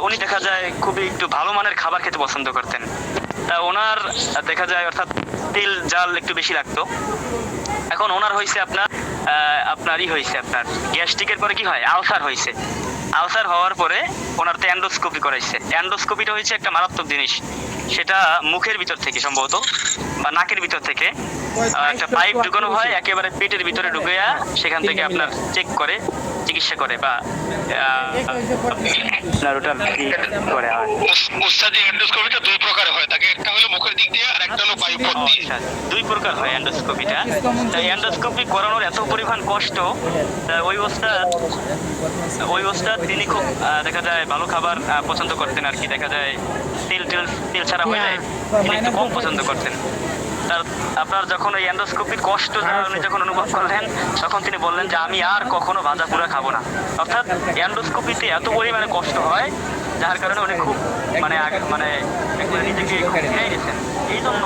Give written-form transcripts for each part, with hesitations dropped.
উনি দেখা যায় খুবই একটু ভালো মানের খাবার খেতে পছন্দ করতেন। তা ওনার দেখা যায় অর্থাৎ তেল জাল একটু বেশি লাগতো। এখন ওনার হয়েছে আপনার হয়েছে আপনার গ্যাস্ট্রিকের পরে কি হয়, আলসার হয়েছে। আলসার হওয়ার পরে ওনার তো এন্ডোস্কোপি করাইছে। এন্ডোস্কোপিটা হয়েছে একটা মারাত্মক জিনিস, সেটা মুখের ভিতর থেকে সম্ভবত বা নাকের ভিতর থেকে একটা পাইপ ঢুকানো হয় একেবারে পেটের ভিতরে ঢুকিয়া সেখান থেকে আপনার চেক করে চিকিৎসা করে বা আপনার ওটা করে হয়। উস্তাদি এন্ডোস্কোপিটা দুই প্রকার হয় থাকে, একটা হলো মুখের দিক দিয়ে আর একটা হলো বায়ু পথ দিয়ে। দুই প্রকার হয় এন্ডোস্কোপিটা। তাই এন্ডোস্কোপি করানোর এত পরিমাণ কষ্ট, ওই ওস্তাদ তিনি খুব দেখা যায় ভালো খাবার পছন্দ করতেন আর কি। দেখা যায় তেল ছাড়া হলে তিনি একটু কম পছন্দ করতেন। আপনার যখন ওই এন্ডোস্কোপির কষ্ট উনি যখন অনুভব করলেন, তখন তিনি বললেন যে আমি আর কখনো ভাজা পুরা খাবো না। অর্থাৎ এন্ডোস্কোপিতে এত পরিমাণে কষ্ট হয়, যার কারণে উনি খুব মানে নিজেকে ফিরাই দিয়েছেন। এই জন্য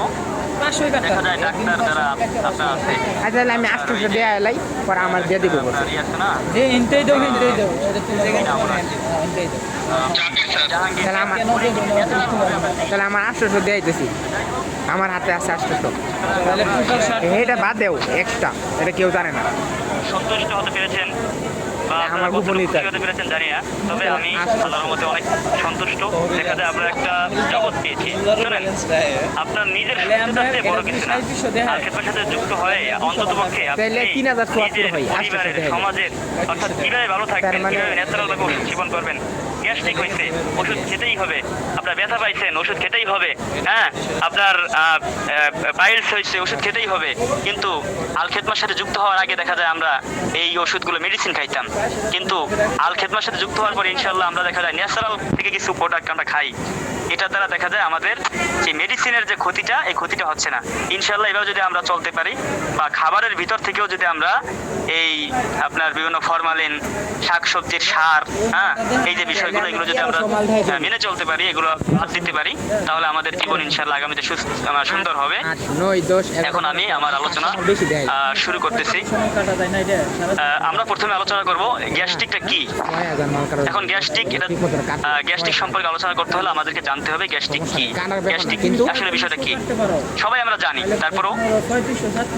দেখা যায় ডাক্তার যারা আপনার আছে, তাহলে আমি 800 দেয়া এলাই পরে আমার দিয়ে দিব আছে না যে ইনতেই দাও তাহলে আমার 800 দিয়ে দিতেছি, আমার হাতে আছে 800। এটা বাদ দেও এক্সট্রা, এটা কেউ জানে না। সন্তুষ্ট হতে পেরেছেন বা আমার গোপনীয়তা হতে পেরেছেন জানি না, তবে আমি আল্লাহর মধ্যে অনেক সন্তুষ্ট। দেখা যায় আমরা একটা জগৎ পেয়েছি। শুনেন, আপনার নিজের সুস্থতাতে বড় কিছু না, আর ক্ষেত্রের সাথে যুক্ত হয়ে অন্তত পক্ষে আপনি নিজের পরিবারের, সমাজের অর্থাৎ কিভাবে ভালো থাকবেন, কিভাবে ন্যাচারাল ভাবে ওষুধ সেবন করবেন। গ্যাস্ট্রিক হয়েছে, ওষুধ খেতেই হবে। আপনার ব্যথা পাইছেন, ওষুধ খেতেই হবে। হ্যাঁ, আপনার পাইলস হয়েছে, ওষুধ খেতেই হবে। কিন্তু আল খেদমার সাথে যুক্ত হওয়ার আগে দেখা যায় আমরা এই ওষুধগুলো মেডিসিন খাইতাম, কিন্তু আল খেদমার সাথে যুক্ত হওয়ার পরে ইনশাআল্লাহ আমরা দেখা যায় ন্যাচারাল থেকে কিছু প্রোডাক্ট আমরা খাই। এটার দ্বারা দেখা যায় আমাদের যে মেডিসিনের যে ক্ষতিটা, এই ক্ষতিটা হচ্ছে না। ইনশাআল্লাহ এভাবে যদি আমরা চলতে পারি, বা খাবারের ভিতর থেকেও যদি আমরা এই আপনার বিভিন্ন ফরমালিন, শাকসবজির সার, হ্যাঁ, এই যে বিষয়গুলো, এগুলো যদি আমরা মেনে চলতে পারি, এগুলো বাদ দিতে পারি, তাহলে আমাদের জীবন ইনশাআল্লাহ আগামীতে সুন্দর হবে। এখন আমি আমার আলোচনা শুরু করতেছি। আমরা প্রথমে আলোচনা করব গ্যাস্ট্রিকটা কি। এখন গ্যাস্ট্রিক সম্পর্কে আলোচনা করতে হলে আমাদেরকে জানতে হবে গ্যাস্ট্রিক কি, গ্যাস্ট্রিক আসলে বিষয়টা কি। সবাই আমরা জানি, তারপরেও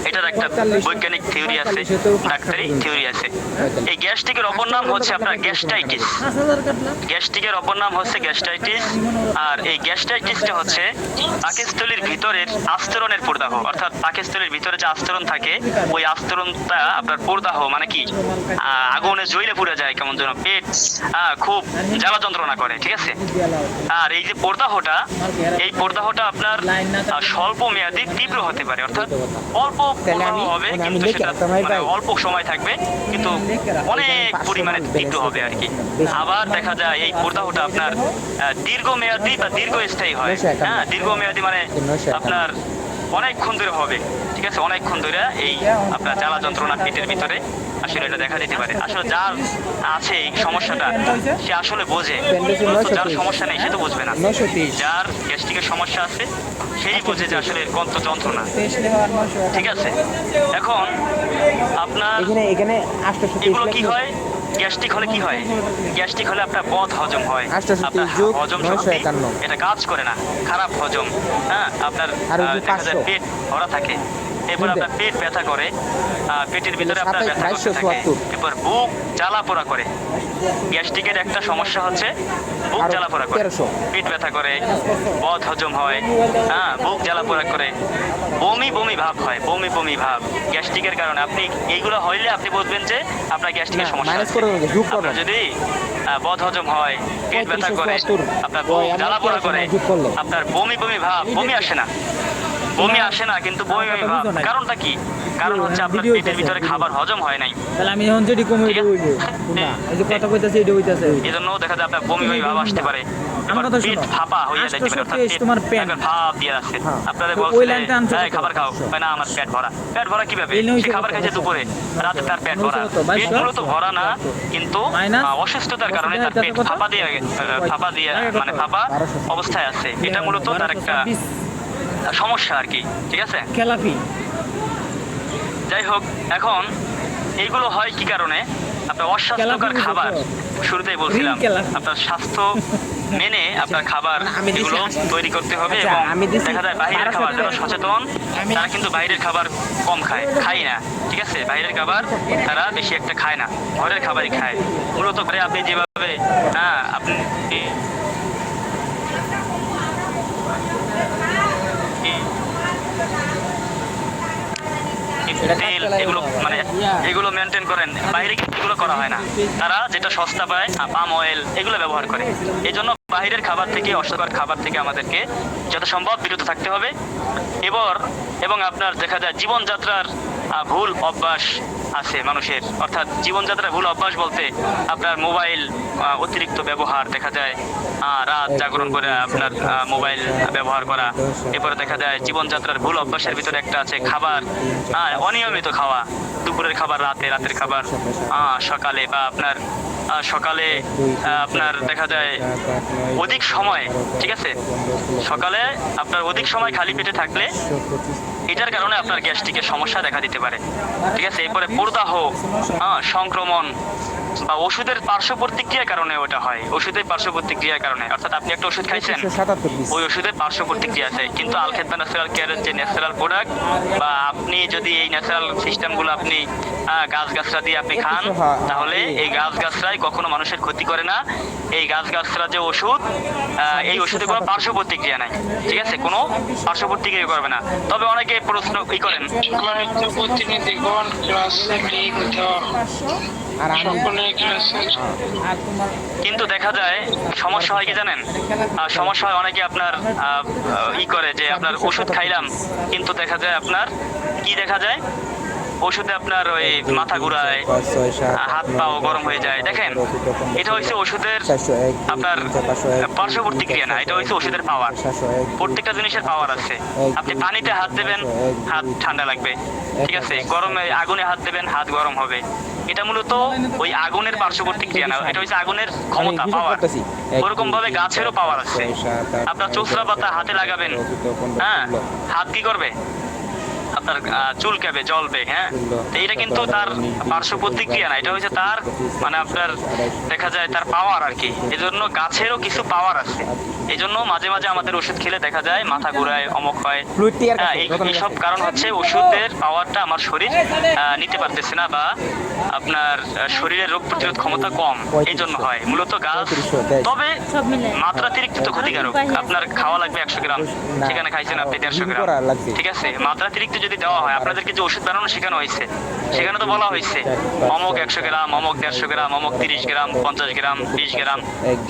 এটার একটা বৈজ্ঞানিক থিওরি আছে, ডাক্তারি থিওরি আছে। এই গ্যাস্ট্রিকের অপর নাম হচ্ছে আপনার গ্যাস্ট্রাইটিস। গ্যাস্ট্রিকের অপর নাম হচ্ছে গ্যাস্ট্রাইটিস। আর এই গ্যাস্ট্রাইটিসটা হচ্ছে পাকস্থলীর ভিতরের আস্তরণের প্রদাহ, অর্থাৎ পাকস্থলীর ভিতরে যে আস্তরণ থাকে, ওই আস্তরণটা আপনার প্রদাহ মানে কি আগুনে জ্বলে পুড়ে যায়, কেমন যেন পেট খুব জ্বালা যন্ত্রণা করে, ঠিক আছে। আর এই যে প্রদাহটা, এই প্রদাহটা আপনার স্বল্প মেয়াদী তীব্র হতে পারে, অর্থাৎ অল্প প্রদাহ হবে কিন্তু সেটা মানে অল্প সময় থাকবে, কিন্তু অনেক পরিমাণে তীব্র হবে আর কি। আবার দেখা যায় এই প্রদাহটা আপনার দীর্ঘমেয়াদী বা দীর্ঘস্থায়ী হয়। হ্যাঁ, দীর্ঘমেয়াদী মানে আপনার অনেকক্ষণ ধরে হবে, ঠিক আছে। অনেকক্ষণ ধরে এই আপনার জ্বালা যন্ত্রণা পেটের ভিতরে আসলে এটা দেখা দিতে পারে। আসলে যার আছে এই সমস্যাটা সে আসলে বোঝে, যার সমস্যা নেই সে তো বুঝবে না। যার গ্যাস্ট্রিকের সমস্যা আছে সেই বোঝে যে আসলে কত যন্ত্রণা, ঠিক আছে। এখন আপনার এগুলো কি হয়, গ্যাস্ট্রিক হলে কি হয়, গ্যাস্ট্রিক হলে আপনার বদ হজম হয়, আপনার হজম শক্তি এটা কাজ করে না, খারাপ হজম। হ্যাঁ, আপনার দেখা যায় পেট ভরা থাকে, এরপর আপনার পেট ব্যথা করে, পেটের ভিতরে আপনার ব্যথা করতে থাকে, এরপর বুক জ্বালা পোড়া করে। গ্যাস্ট্রিকের একটা সমস্যা হচ্ছে বুক জ্বালা পোড়া করে, পেট ব্যথা করে, বদ হজম হয়, হ্যাঁ, বুক জ্বালা পোড়া করে, বমি বমি ভাব হয়, বমি বমি ভাব গ্যাস্ট্রিকের কারণে। আপনি এইগুলো হইলে আপনি বুঝবেন যে আপনার গ্যাস্ট্রিকের সমস্যা আছে। আপনার যদি বদ হজম হয়, পেট ব্যথা করে, আপনার বুক জ্বালা পোড়া করে, আপনার বমি বমি ভাব, বমি আসে না, বমি আসে না কিন্তু বমি বমি ভাব, কারণটা কি? কারণ হচ্ছে আপনার পেটের ভিতরে খাবার হজম হয় নাই। তাহলে আমি এখন যেটি কমে হইব না, এই যে কথা কইতাছে এটা হইতাছে, এজন্য দেখা যায় আপনার বমি বমি ভাব আসতে পারে। আমার কথা শুনো, পেট ফাঁপা হয়ে যাচ্ছে, অর্থাৎ তোমার পেট ভাব দিয়ে আছে। আপনাদের বলছে এই খাবার খাও, হয় না আমার পেট ভরা। পেট ভরা কিভাবে? সে খাবার খাইছে দুপুরে, রাতে তার পেট ভরা। পেট মূলত ভরা না, কিন্তু অসুস্থতার কারণে তার পেট ফাঁপা দিয়ে মানে ফাঁপা অবস্থায় আছে। এটা মূলত তার একটা সমস্যা আর কি, ঠিক আছে। যাই হোক, এখন এইগুলো হয় কি কারণে? আপনার অস্বাস্থ্যকর খাবার, শুরুতেই বলছিলাম আপনার স্বাস্থ্য মেনে আপনার খাবার আমি দিছি এগুলো 80 তৈরি করতে হবে আচ্ছা, এবং আমি দিছি দেখা যায় বাইরের 1200 খাবার যারা টাকা। সচেতন তারা কিন্তু বাইরের খাবার কম খায় না, ঠিক আছে? বাইরের খাবার তারা বেশি একটা খায় না, ঘরের খাবারই খায়। মূলত ঘরে আপনি যেভাবে আপনি তেল এগুলো মানে এগুলো মেনটেন করেন, বাইরে কিন্তু এগুলো করা হয় না। তারা যেটা সস্তা পায় পাম অয়েল এগুলো ব্যবহার করে। এই জন্য বাইরের খাবার থেকে, অস্বাস্থ্যকর খাবার থেকে আমাদেরকে যত সম্ভব বিরত থাকতে হবে। এবং আপনার দেখা যায় জীবনযাত্রার ভুল অভ্যাস আছে মানুষের, অর্থাৎ জীবনযাত্রার ভুল অভ্যাস বলতে আপনার মোবাইল অতিরিক্ত ব্যবহার, দেখা যায় রাত জাগরণ করে আপনার মোবাইল ব্যবহার করা। এরপরে দেখা যায় জীবনযাত্রার ভুল অভ্যাসের ভিতরে একটা আছে খাবার অনিয়মিত খাওয়া, দুপুরের খাবার রাতে, রাতের খাবার সকালে, বা আপনার সকালে আপনার দেখা যায় অধিক সময়, ঠিক আছে, সকালে আপনার অধিক সময় খালি পেটে থাকলে এটার কারণে আপনার গ্যাস্ট্রিকের সমস্যা দেখা দিতে পারে, ঠিক আছে। এরপরে প্রদাহ, সংক্রমণ বা ওষুধের পার্শ্ব প্রতিক্রিয়ার কারণে ওটা হয়, ওষুধের পার্শ্ব প্রতিক্রিয়ার কারণে। অর্থাৎ আপনি একটা ওষুধ খাইছেন, ওই ওষুধের পার্শ্ব প্রতিক্রিয়া আছে, কিন্তু আল খেদমা ন্যাচারাল কেয়ারের যে ন্যাচারাল প্রোডাক্ট, বা আপনি যদি এই ন্যাচারাল সিস্টেমগুলো আপনি গাছগাছরা দিয়ে আপনি খান, তাহলে এই গাছগাছরাই কখনো মানুষের ক্ষতি করে না। এই গাছগাছরা যে ওষুধ, এই ওষুধে কোনো পার্শ্ব প্রতিক্রিয়া নাই, ঠিক আছে, কোনো পার্শ্ব প্রতিক্রিয়া করবে না। তবে অনেকে প্রশ্ন করেন, প্রতিনিধিগণ ক্লাস আর আমি কিন্তু দেখা যায় সমস্যা হয় কি জানেন, সমস্যা হয় অনেকে আপনার করে যে আপনার ওষুধ খাইলাম, কিন্তু দেখা যায় আপনার কি দেখা যায়, ওষুধে আপনার ওই মাথা ঘুরায়, হাত পাও গরম হয়ে যায়। দেখেন, এটা হচ্ছে ওষুধের আপনার পার্শ্ব প্রতিক্রিয়া না, এটা হচ্ছে ওষুধের পাওয়ার। প্রত্যেকটা জিনিসের পাওয়ার আছে। আপনি পানিতে হাত দেবেন, হাত ঠান্ডা লাগবে, ঠিক আছে, গরমে আগুনে হাত দেবেন, হাত গরম হবে। এটা মূলত ওই আগুনের পার্শ্ব প্রতিক্রিয়া না, এটা হচ্ছে আগুনের ক্ষমতা, পাওয়ার। ওরকম ভাবে গাছেরও পাওয়ার আছে। আপনার চোষরা পাতা হাতে লাগাবেন, হাত কি করবে, আপনার চুলকাবে, জ্বলবে, তো এটা কিন্তু তার পার্শ্ব প্রতিক্রিয়া না, এটা হচ্ছে তার মানে আপনার দেখা যায় তার পাওয়ার আর কি। এজন্য গাছেরও কিছু পাওয়ার আছে। এই জন্য মাঝে মাঝে আমাদের ওষুধ খেলে দেখা যায় মাথা ঘুরায়, অমক হয়। এইসব কারণ হচ্ছে ওষুধের পাওয়ারটা আমার শরীর নিতে পারতেছে না, বা আপনার শরীরের রোগ প্রতিরোধ ক্ষমতা কম, এই জন্য হয় মূলত গাছ। তবে মাত্রাতিরিক্ত তো ক্ষতিকারক। আপনার খাওয়া লাগবে 100 গ্রাম, সেখানে খাইছেন আপনি 150 গ্রাম, ঠিক আছে। মাত্রাতিরিক্ত যদি দেওয়া হয়, আপনাদেরকে যে ওষুধ বানানো শেখানো হয়েছে, সেখানে তো বলা হয়েছে অমক 100 গ্রাম, অমক 150 গ্রাম, অমক 30 গ্রাম, 50 গ্রাম, 20 গ্রাম,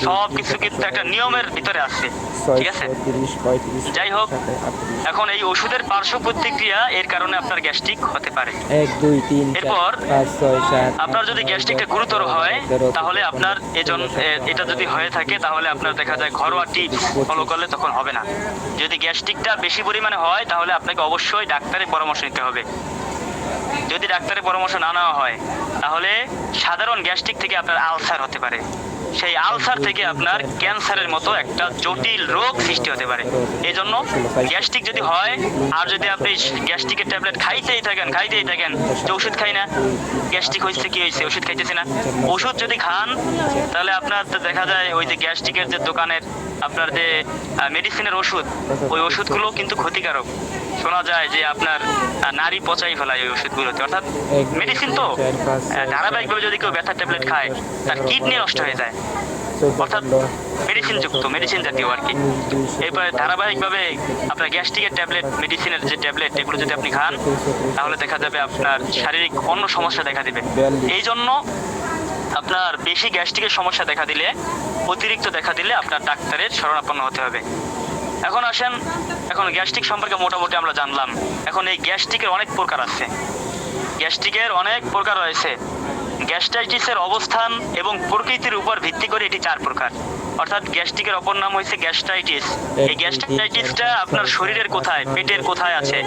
সব কিছু কিন্তু একটা নিয়মের ভিতরে আছে, ঠিক আছে। যাই হোক, এখন এই ওষুধের পার্শ্ব প্রতিক্রিয়া এর কারণে আপনার গ্যাস্ট্রিক হতে পারে। 1 2 3 এরপর 5 6 7 আপনার যদি গ্যাস্ট্রিকটা গুরুতর হয়, তাহলে আপনার এটা যদি হয়ে থাকে, তাহলে আপনার দেখা যায় ঘরোয়া টিপস ফলো করলে তখন হবে না। যদি গ্যাস্ট্রিকটা বেশি পরিমাণে হয়, তাহলে আপনাকে অবশ্যই ডাক্তারের পরামর্শ নিতে হবে। যদি ডাক্তারের পরামর্শ না নেওয়া হয়, তাহলে সাধারণ গ্যাস্ট্রিক থেকে আপনার আলসার হতে পারে। সেই আলসার থেকে আপনার ক্যান্সারের মতো একটা জটিল রোগ সৃষ্টি হতে পারে। এই জন্য গ্যাস্ট্রিক যদি হয়, আর যদি আপনি গ্যাস্ট্রিকের ট্যাবলেট খাইতেই থাকেন, যে ওষুধ খাই না, গ্যাস্ট্রিক হয়েছে, কি হয়েছে, ওষুধ খাইতেছে না, ওষুধ যদি খান, তাহলে আপনার দেখা যায় ওই যে গ্যাস্ট্রিকের যে দোকানের আপনার যে মেডিসিনের ওষুধ, ওই ওষুধগুলো কিন্তু ক্ষতিকারক। শোনা যায় যে আপনার নারী পচাই ফেলায় ওই ওষুধগুলোতে, অর্থাৎ মেডিসিন তো ধারাবাহিকভাবে যদি কেউ ব্যথার ট্যাবলেট খায়, তার কিডনি নষ্ট হয়ে যায়, অর্থাৎ মেডিসিন জাতীয় আর কি। এরপরে ধারাবাহিকভাবে আপনার গ্যাস্ট্রিকের ট্যাবলেট, মেডিসিনের যে ট্যাবলেট, এগুলো যদি আপনি খান, তাহলে দেখা যাবে আপনার শারীরিক অন্য সমস্যা দেখা দিবে। এই জন্য আপনার বেশি গ্যাস্ট্রিকের সমস্যা দেখা দিলে, অতিরিক্ত দেখা দিলে আপনার ডাক্তারের শরণাপন্ন হতে হবে। এখন আসেন, এখন গ্যাস্ট্রিক সম্পর্কে মোটামুটি আমরা জানলাম। এখন এই গ্যাস্ট্রিকের অনেক প্রকার আছে, গ্যাস্ট্রিকের অনেক প্রকার রয়েছে। গ্যাস্ট্রাইটিসের অবস্থান এবং প্রকৃতির উপর ভিত্তি করে এটি 4 প্রকার। অর্থাৎ গ্যাস্ট্রিকের অপর নাম হচ্ছে গ্যাস্ট্রাইটিস। এই গ্যাস্ট্রাইটিসটা আপনার শরীরের কোথায়, পেটের কোথায় আছে,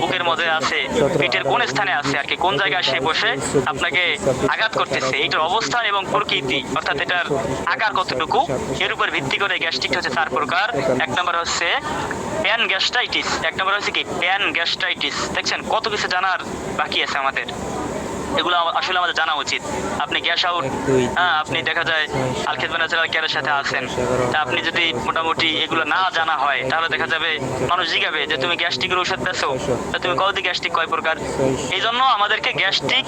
বুকের মধ্যে আছে, পেটের কোন স্থানে আছে আর কি, কোন জায়গায় সে বসে আপনাকে আঘাত করতেছে, এটার অবস্থান এবং প্রকৃতি, অর্থাৎ এটার আকার কতটুকু, এর উপর ভিত্তি করে গ্যাস্ট্রিক হচ্ছে 4 প্রকার। 1 নম্বর হচ্ছে প্যান গ্যাস্ট্রাইটিস। 1 নম্বর হচ্ছে কি প্যান গ্যাস্ট্রাইটিস। দেখছেন কত কিছু জানার বাকি আছে আমাদের। এগুলো আসলে আমাদের জানা উচিত। আপনি গ্যাস আউট, হ্যাঁ, আপনি দেখা যায় আলখেদমা ন্যাচারাল কেয়ারের সাথে আছেন, তা আপনি যদি মোটামুটি এগুলো না জানা হয় তাহলে দেখা যাবে মানুষ জিজ্ঞাবে যে তুমি গ্যাস্ট্রিকের ওষুধ পেছো, তা তুমি কতদিন গ্যাস্ট্রিক কয় প্রকার। এই জন্য আমাদেরকে গ্যাস্ট্রিক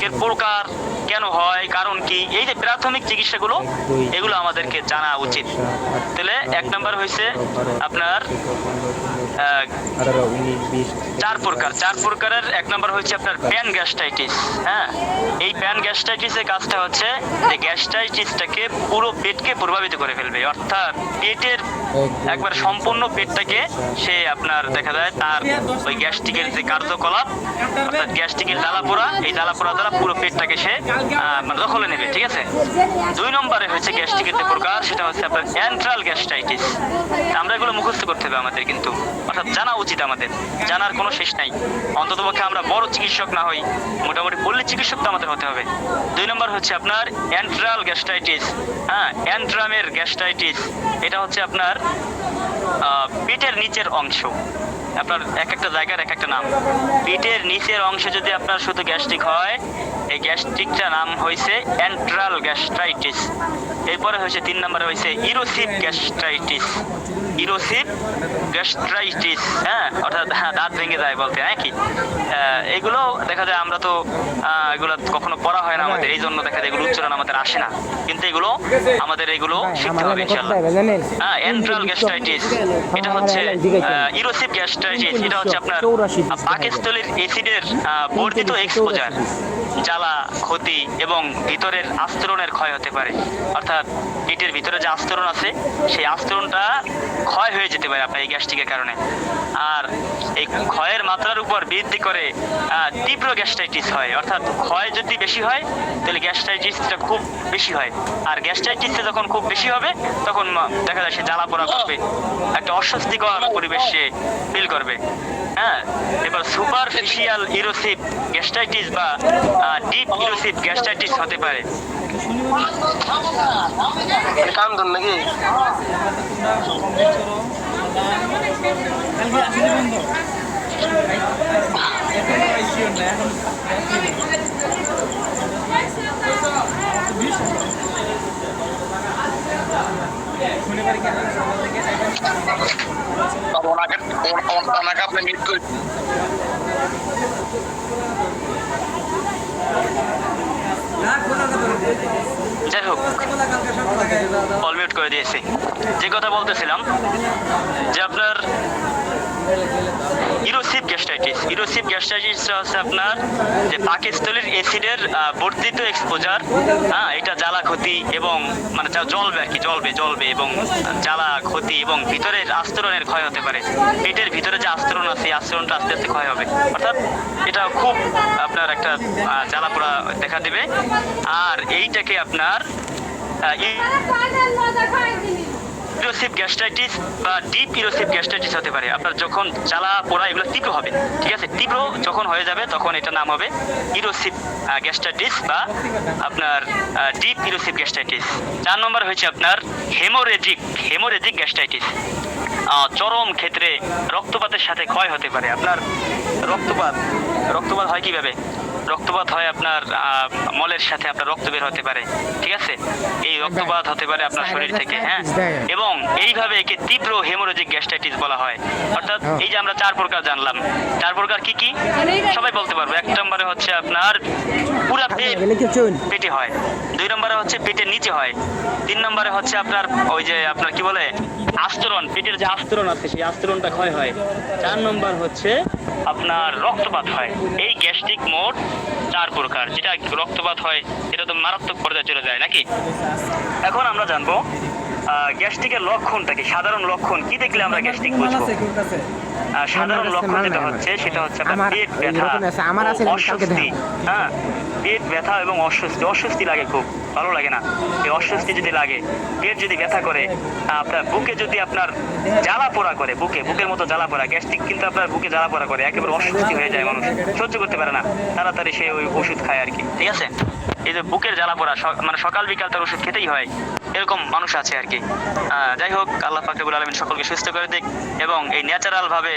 এর প্রকার কেন হয়, কারণ কি, এই যে প্রাথমিক চিকিৎসাগুলো এগুলো আমাদেরকে জানা উচিত। তাহলে 1 নাম্বার হয়েছে আপনার 4 প্রকার। 4 প্রকারের 1 নাম্বার হচ্ছে আপনার প্যান গ্যাস্ট্রাইটিস। হ্যাঁ, এই প্যান গ্যাস্ট্রাইটিসের কাজটা হচ্ছে যে গ্যাস্ট্রাইটিসটাকে পুরো পেটকে প্রভাবিত করে ফেলবে, অর্থাৎ পেটের একবার সম্পূর্ণ পেটটাকে সে আপনার দেখা যায় তার ওই গ্যাস্ট্রিকের যে কার্যকলাপ, অর্থাৎ গ্যাস্ট্রিকের জ্বালাপোড়া, এই জ্বালাপোড়া দ্বারা পুরো পেটটাকে সে মানে দখলে নেবে। ঠিক আছে। 2 নম্বরে হচ্ছে গ্যাস্ট্রিকের যে প্রকার, সেটা হচ্ছে আপনার এন্ট্রাল গ্যাস্ট্রাইটিস। আমরা এগুলো মুখস্থ করতে হবে আমাদের, কিন্তু অর্থাৎ জানা উচিত আমাদের, জানার কোনো শেষ নাই। অন্ততপক্ষে আমরা বড় চিকিৎসক না হই, মোটামুটি পল্লী চিকিৎসক তো আমাদের হতে হবে। 2 নম্বর হচ্ছে আপনার এন্ট্রাল গ্যাস্ট্রাইটিস। হ্যাঁ, এন্ট্রামের গ্যাস্ট্রাইটিস, এটা হচ্ছে আপনার পেটের নিচের অংশ, আপনার এক একটা জায়গার এক একটা নাম। পেটের নিচের অংশে যদি আপনার শুধু গ্যাস্ট্রিক হয়, এই গ্যাস্ট্রিকটার নাম হয়েছে এন্ট্রাল গ্যাস্ট্রাইটিস। এরপরে হয়েছে 3 নম্বরে হয়েছে ইরোসিভ গ্যাস্ট্রাইটিস। ইরোসিভ গ্যাস্ট্রাইটিস, হ্যাঁ, অর্থাৎ দাঁত ভেঙে যায় বলতে, হ্যাঁ কি, এগুলো দেখা যায় আমরা তো এগুলো কখনো পড়া হয় না আমাদের, এই জন্য দেখা যায় এগুলো উচ্চারণ আমাদের আসে না, কিন্তু এগুলো আমাদের এগুলো শিখতে হবে ইনশাআল্লাহ। হ্যাঁ, এন্ট্রাল গ্যাস্ট্রাইটিস, এটা হচ্ছে ইরোসিভ গ্যাস্ট্রাইটিস, এটা হচ্ছে আপনার পাকস্থলীর অ্যাসিডের বর্ধিত এক্সপোজার, জ্বালা, ক্ষতি এবং ভিতরের আস্তরণের ক্ষয় হতে পারে। অর্থাৎ পেটের ভিতরে যে আস্তরণ আছে সেই আস্তরণটা ক্ষয় হয়ে যেতে পারে আপনার এই গ্যাস্ট্রিকের কারণে। আর এই ক্ষয়ের মাত্রার উপর ভিত্তি করে তীব্র গ্যাস্ট্রাইটিস হয়, অর্থাৎ ক্ষয় যদি বেশি হয় তাহলে গ্যাস্ট্রাইটিসটা খুব বেশি হয়। আর গ্যাস্ট্রাইটিসটা যখন খুব বেশি হবে তখন দেখা যায় সে জ্বালা পোড়া করবে, একটা অস্বস্তিকর পরিবেশ সে ফিল করবে। হ্যাঁ, এবার সুপারফিশিয়াল ইরোসিভ গ্যাস্ট্রাইটিস বা ডিপ ইরোসিভ গ্যাস্ট্রাইটিস হতে পারে। কাম ধর নাকি ওনাকে আপনি মিট করে যাই হোক, অল মিউট করে দিয়েছি। যে কথা বলতেছিলাম যে আপনার ইরোসিভ গ্যাস্ট্রাইটিস, ইরোসিভ গ্যাস্ট্রাইটিস হচ্ছে আপনার যে পাকস্থলীর অ্যাসিডের বর্ধিত এক্সপোজার। হ্যাঁ, এটা জ্বালা, ক্ষতি এবং মানে জ্বলবে আর কি, জ্বলবে এবং জ্বালা, ক্ষতি এবং ভিতরের আস্তরণের ক্ষয় হতে পারে। পেটের ভিতরে যে আস্তরণ আছে এই আস্তরণটা আস্তে আস্তে ক্ষয় হবে, অর্থাৎ এটা খুব আপনার একটা জ্বালা পোড়া দেখা দেবে। আর এইটাকে আপনার ইরোসিভ গ্যাস্ট্রাইটিস বা ডিপ ইরোসিভ গ্যাস্ট্রাইটিস হতে পারে। আপনার যখন জ্বালা পোড়া এগুলো তীব্র হবে, ঠিক আছে, তীব্র যখন হয়ে যাবে তখন এটা নাম হবে ইরোসিভ গ্যাস্ট্রাইটিস বা আপনার ডিপ ইরোসিভ গ্যাস্ট্রাইটিস। 4 নম্বর হচ্ছে আপনার হেমোরেজিক গ্যাস্ট্রাইটিস। চরম ক্ষেত্রে রক্তপাতের সাথে ক্ষয় হতে পারে। আপনার রক্তপাত হয় কিভাবে? রক্তপাত হয় আপনার মলের সাথে আপনার রক্ত বের হতে পারে, ঠিক আছে, এই রক্তপাত হতে পারে আপনার শরীর থেকে। হ্যাঁ, এবং এইভাবে একে তীব্র হেমোরেজিক গ্যাস্ট্রাইটিস বলা হয়। অর্থাৎ এই যে আমরা 4 প্রকার জানলাম, 4 প্রকার কি কি সবাই বলতে পারবো। 1 নম্বরে হচ্ছে আপনার পুরা পেটে হয়, 2 নম্বরে হচ্ছে পেটের নিচে হয়, 3 নম্বরে হচ্ছে আপনার ওই যে আপনার কি বলে আস্তরণ, পেটের যে আস্তরণ আছে সেই আস্তরণটা ক্ষয় হয়, 4 নম্বর হচ্ছে আপনার রক্তপাত হয়। এই গ্যাস্ট্রিক মোট 4 প্রকার। যেটা রক্তপাত হয় এটা তো মারাত্মক পর্যায়ে চলে যায় নাকি। এখন আমরা জানবো গ্যাস্ট্রিকের লক্ষণটা কি, সাধারণ লক্ষণ কি দেখলে আমরা গ্যাস্ট্রিক বুঝবো। সাধারণ লক্ষণ যেটা হচ্ছে সেটা হচ্ছে আপনার পেট ব্যথা, অস্বস্তি। হ্যাঁ, পেট ব্যথা এবং অস্বস্তি লাগে, খুব ভালো লাগে না। এই অস্বস্তি যদি লাগে, পেট যদি ব্যথা করে, আপনার বুকে যদি আপনার জ্বালা পোড়া করে, বুকের মতো জ্বালা পোড়া, গ্যাস্ট্রিক কিন্তু আপনার বুকে জ্বালা পোড়া করে, একেবারে অস্বস্তি হয়ে যায়, মানুষ সহ্য করতে পারে না, তাড়াতাড়ি সে ওই ওষুধ খায় আর কি, ঠিক আছে। এই যে বুকের জ্বালা পোড়া, মানে সকাল বিকাল তার ওষুধ খেতেই হয়, এরকম মানুষ আছে আর কি। যাই হোক, আল্লাহ পাক রব্বুল আলামিন সকলকে সুস্থ করে দিক এবং এই ন্যাচারাল ভাবে